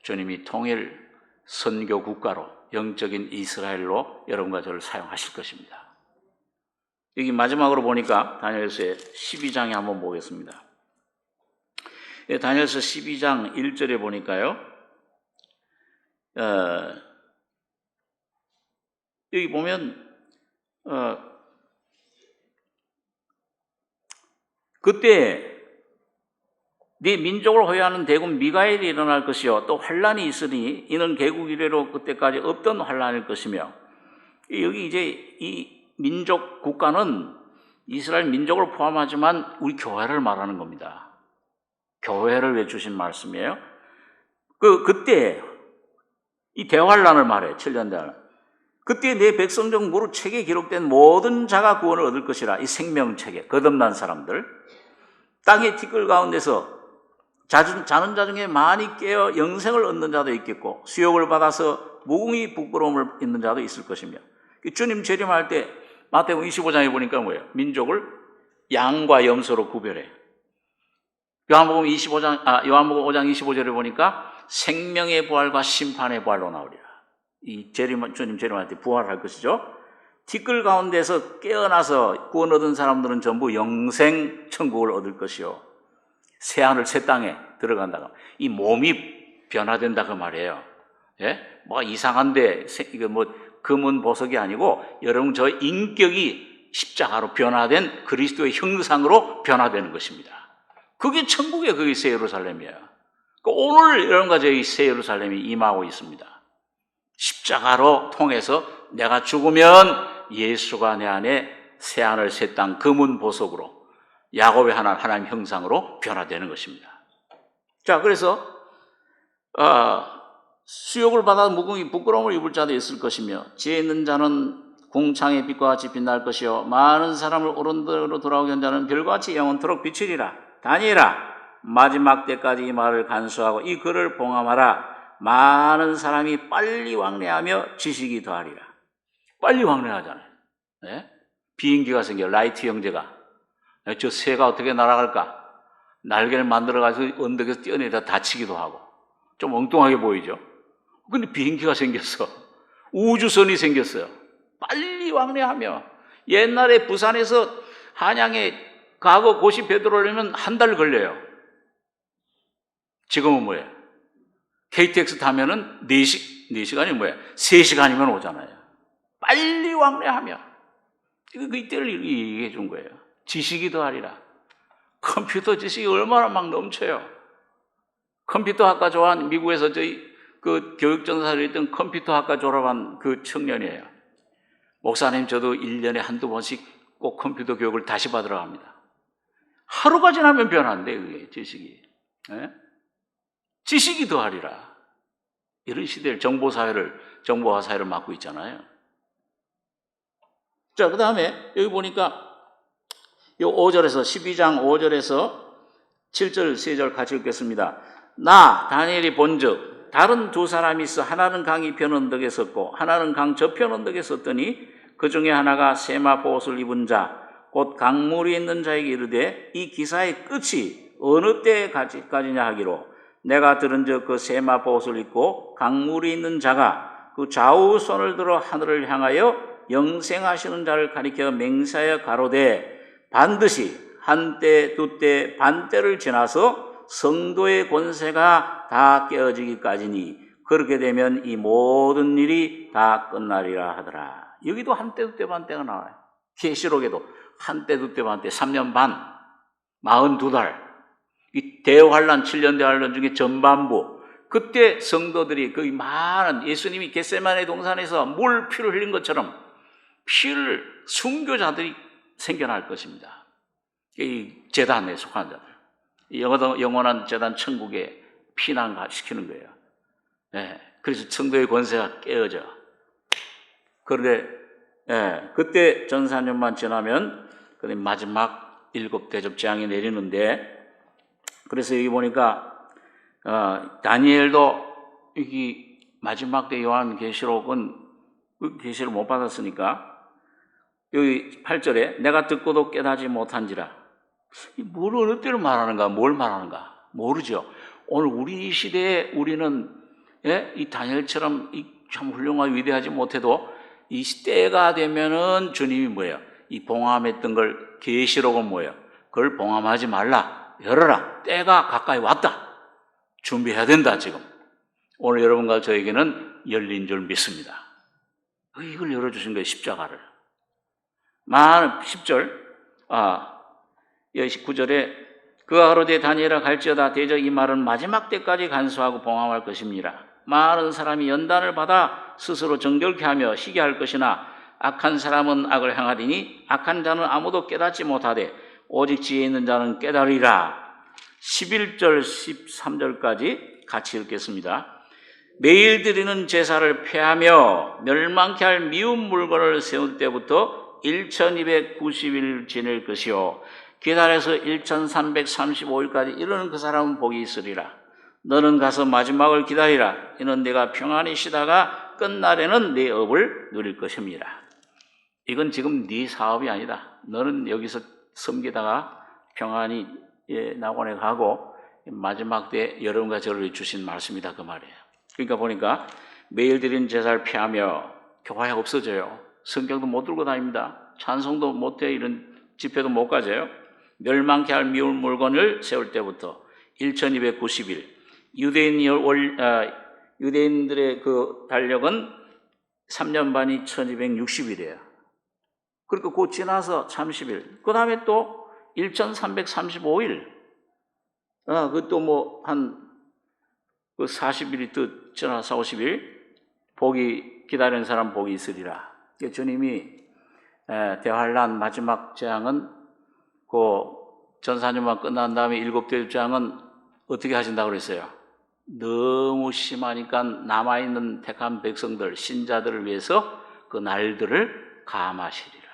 주님이 통일 선교 국가로 영적인 이스라엘로 여러분과 저를 사용하실 것입니다. 여기 마지막으로 보니까 다니엘서의 12장에 한번 보겠습니다. 다니엘서 12장 1절에 보니까요. 여기 보면 그때 네 민족을 호위하는 대군 미가엘이 일어날 것이요 또 환란이 있으니 이는 개국 이래로 그때까지 없던 환란일 것이며, 여기 이제 이 민족 국가는 이스라엘 민족을 포함하지만 우리 교회를 말하는 겁니다. 교회를 외주신 말씀이에요. 그때 이 대환란을 말해, 7년 대환란. 그때 내 백성 중 무릇 책에 기록된 모든 자가 구원을 얻을 것이라. 이 생명책에 거듭난 사람들, 땅의 티끌 가운데서 자는 자 중에 많이 깨어 영생을 얻는 자도 있겠고 수욕을 받아서 무궁히 부끄러움을 잊는 자도 있을 것이며, 주님 재림할 때 마태복음 25장에 보니까 뭐예요? 민족을 양과 염소로 구별해. 요한복음 5장 25절에 보니까 생명의 부활과 심판의 부활로 나오리라. 이 주님 재림할 때 부활할 것이죠. 티끌 가운데서 깨어나서 구원 얻은 사람들은 전부 영생 천국을 얻을 것이요 새하늘 새 땅에 들어간다고. 이 몸이 변화된다 그 말이에요. 예? 뭐 이상한데 이거 뭐 금은 보석이 아니고 여러분 저 인격이 십자가로 변화된 그리스도의 형상으로 변화되는 것입니다. 그게 천국이에요. 그게 새 예루살렘이에요. 오늘 여러분과 저희 새 예루살렘이 임하고 있습니다. 십자가로 통해서 내가 죽으면 예수가 내 안에 새하늘 새 땅 금은 보석으로 야곱의 하나님 형상으로 변화되는 것입니다. 자, 그래서 수욕을 받아 무궁히 부끄러움을 입을 자도 있을 것이며 지혜 있는 자는 궁창의 빛과 같이 빛날 것이요 많은 사람을 오른대로 돌아오게 한 자는 별과 같이 영원토록 비치리라. 다니엘아, 마지막 때까지 이 말을 간수하고 이 글을 봉함하라. 많은 사람이 빨리 왕래하며 지식이 더하리라. 빨리 왕래하잖아요. 네? 비행기가 생겨. 라이트 형제가 저 새가 어떻게 날아갈까? 날개를 만들어가지고 언덕에서 뛰어내다 다치기도 하고 좀 엉뚱하게 보이죠. 근데 비행기가 생겼어. 우주선이 생겼어요. 빨리 왕래하며. 옛날에 부산에서 한양에 과거 고시 배들어오려면 한 달 걸려요. 지금은 뭐예요? KTX 타면은 4시간이 뭐예요? 3시간이면 오잖아요. 빨리 왕래하며. 이때를 얘기해 준 거예요. 지식이 더하리라. 컴퓨터 지식이 얼마나 막 넘쳐요. 컴퓨터학과 졸업한 미국에서 저희 그 교육전사로 있던 컴퓨터학과 졸업한 그 청년이에요. 목사님, 저도 1년에 한두 번씩 꼭 컴퓨터 교육을 다시 받으러 갑니다. 하루가 지나면 변한대, 그게 지식이. 네? 지식이 더하리라. 이런 시대를, 정보화 사회를 맡고 있잖아요. 자, 그 다음에 여기 보니까 요 5절에서 12장 5절에서 7절, 3절 같이 읽겠습니다. 나 다니엘이 본즉 다른 두 사람이 있어 하나는 강 이편 언덕에 섰고 하나는 강 저편 언덕에 섰더니 그 중에 하나가 세마포 옷을 입은 자 곧 강물이 있는 자에게 이르되 이 기사의 끝이 어느 때까지냐 하기로 내가 들은즉 그 세마포 옷을 입고 강물이 있는 자가 그 좌우 손을 들어 하늘을 향하여 영생하시는 자를 가리켜 맹세하여 가로되 반드시 한때 두때 반때를 지나서 성도의 권세가 다 깨어지기까지니 그렇게 되면 이 모든 일이 다 끝나리라 하더라. 여기도 한때 두때 반때가 나와요. 계시록에도 한때 두때 반때 3년 반 42달 이 대환란 7년 대환란 중에 전반부 그때 성도들이 거의 많은 예수님이 겟세마네 동산에서 물 피를 흘린 것처럼 피를 순교자들이 생겨날 것입니다. 이 제단에 속한 자들, 영원한 제단 천국에 피난시키는 거예요. 네, 그래서 성도의 권세가 깨어져. 그런데 그때 전 4년만 지나면 마지막 7 대접 재앙이 내리는데, 그래서 여기 보니까 다니엘도 여기 마지막 때 요한계시록은 그 계시를 못 받았으니까 여기 8절에 내가 듣고도 깨닫지 못한지라. 뭘 어느 때를 말하는가, 뭘 말하는가 모르죠. 오늘 우리 이 시대에 우리는 이 다니엘처럼 참 훌륭하고 위대하지 못해도 이 때가 되면은 주님이 뭐예요? 이 봉함했던 걸 계시록은 뭐예요? 그걸 봉함하지 말라, 열어라, 때가 가까이 왔다, 준비해야 된다. 지금 오늘 여러분과 저에게는 열린 줄 믿습니다. 이걸 열어주신 거예요, 십자가를. 10절, 19절에 그가 가로되 다니엘아 갈지어다 대저 이 말은 마지막 때까지 간수하고 봉함할 것입니다. 많은 사람이 연단을 받아 스스로 정결케 하며 희게 할 것이나 악한 사람은 악을 행하리니 악한 자는 아무도 깨닫지 못하되 오직 지혜 있는 자는 깨달으리라. 11절 13절까지 같이 읽겠습니다. 매일 드리는 제사를 폐하며 멸망케 할 미운 물건을 세울 때부터 1290일 지낼 것이요 기다려서 1335일까지 이르는 그 사람은 복이 있으리라. 너는 가서 마지막을 기다리라. 이는 내가 평안히 쉬다가 끝날에는 네 업을 누릴 것입니다. 이건 지금 네 사업이 아니다. 너는 여기서 섬기다가 평안히 낙원에 가고 마지막 때 여러분과 저를 주신 말씀이다 그 말이에요. 그러니까 보니까 매일 드리는 제사를 피하며 교회 없어져요. 성경도 못 들고 다닙니다. 찬송도 못해. 이런 집회도 못 가져요. 멸망케 할 미운 물건을 세울 때부터 1290일 유대인들의 그 달력은 3년 반이 1260일이에요. 그러니까 곧 지나서 30일 그 다음에 또 1335일 그것도 뭐 한 40일이 또 지나 40, 50일 복이 기다리는 사람 복이 있으리라. 주님이 대환란 마지막 재앙은 그 전사년만 끝난 다음에 7대 재앙은 어떻게 하신다고 그랬어요? 너무 심하니까 남아있는 택한 백성들, 신자들을 위해서 그 날들을 감하시리라.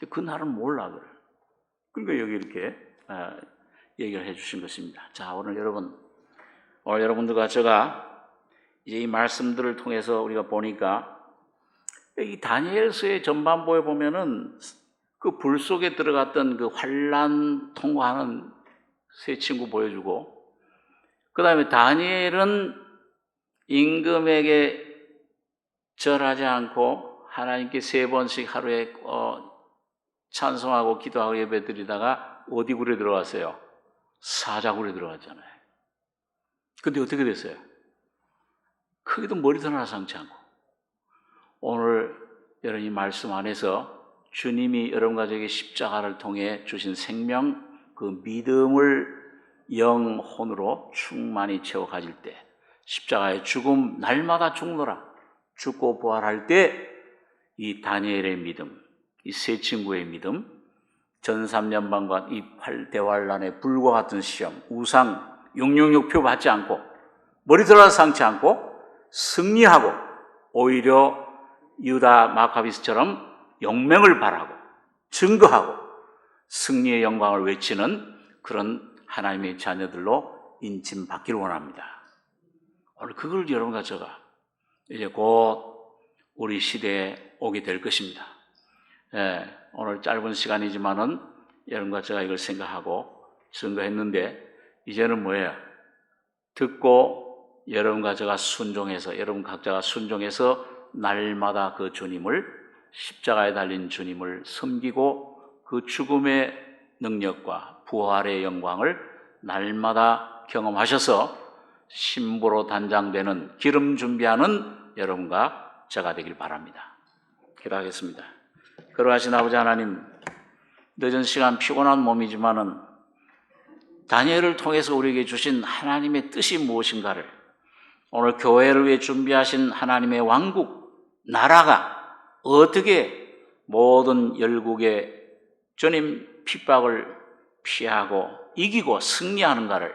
그 날은 몰라 그래. 그러니까 여기 이렇게 얘기를 해주신 것입니다. 자, 오늘 여러분들과 제가 이제 이 말씀들을 통해서 우리가 보니까 이 다니엘서의 전반부에 보면은 그 불 속에 들어갔던 그 환난 통과하는 세 친구 보여주고, 그 다음에 다니엘은 임금에게 절하지 않고 하나님께 3번씩 하루에 찬송하고 기도하고 예배드리다가 어디 굴에 들어갔어요? 사자굴에 들어갔잖아요. 근데 어떻게 됐어요? 크게도 머리도 하나 상치 않고. 오늘 여러분 이 말씀 안에서 주님이 여러분 가족에게 십자가를 통해 주신 생명, 그 믿음을 영혼으로 충만히 채워 가질 때, 십자가의 죽음, 날마다 죽노라, 죽고 부활할 때 이 다니엘의 믿음, 이 세 친구의 믿음, 전 3년반과 이 대환란의 불과 같은 시험, 우상, 666표 받지 않고 머리 들어 상치 않고 승리하고 오히려 유다 마카비스처럼 용맹을 발하고 증거하고 승리의 영광을 외치는 그런 하나님의 자녀들로 인침받기를 원합니다. 오늘 그걸 여러분과 제가 이제 곧 우리 시대에 오게 될 것입니다. 오늘 짧은 시간이지만은 여러분과 제가 이걸 생각하고 증거했는데 이제는 뭐예요? 듣고 여러분과 제가 순종해서, 여러분 각자가 순종해서 날마다 그 주님을, 십자가에 달린 주님을 섬기고 그 죽음의 능력과 부활의 영광을 날마다 경험하셔서 신부로 단장되는 기름 준비하는 여러분과 제가 되길 바랍니다. 기도하겠습니다. 그러하신 아버지 하나님, 늦은 시간 피곤한 몸이지만은 다니엘을 통해서 우리에게 주신 하나님의 뜻이 무엇인가를, 오늘 교회를 위해 준비하신 하나님의 왕국, 나라가 어떻게 모든 열국의 주님 핍박을 피하고 이기고 승리하는가를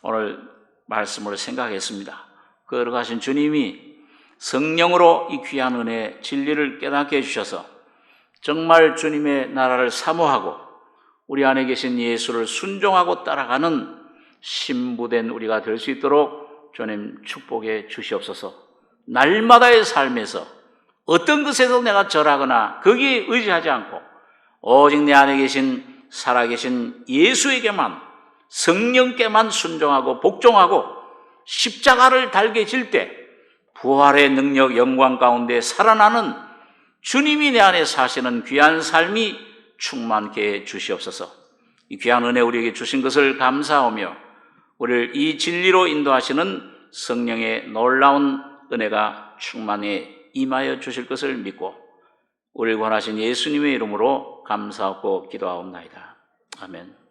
오늘 말씀으로 생각했습니다. 거룩하신 주님이 성령으로 이 귀한 은혜, 진리를 깨닫게 해주셔서 정말 주님의 나라를 사모하고 우리 안에 계신 예수를 순종하고 따라가는 신부된 우리가 될 수 있도록 주님 축복해 주시옵소서. 날마다의 삶에서 어떤 것에도 내가 절하거나 거기에 의지하지 않고 오직 내 안에 계신 살아계신 예수에게만, 성령께만 순종하고 복종하고 십자가를 달게 질 때 부활의 능력, 영광 가운데 살아나는 주님이 내 안에 사시는 귀한 삶이 충만케 해 주시옵소서. 이 귀한 은혜 우리에게 주신 것을 감사하며 우리를 이 진리로 인도하시는 성령의 놀라운 은혜가 충만히 임하여 주실 것을 믿고 우리를 구원하신 예수님의 이름으로 감사하고 기도하옵나이다. 아멘.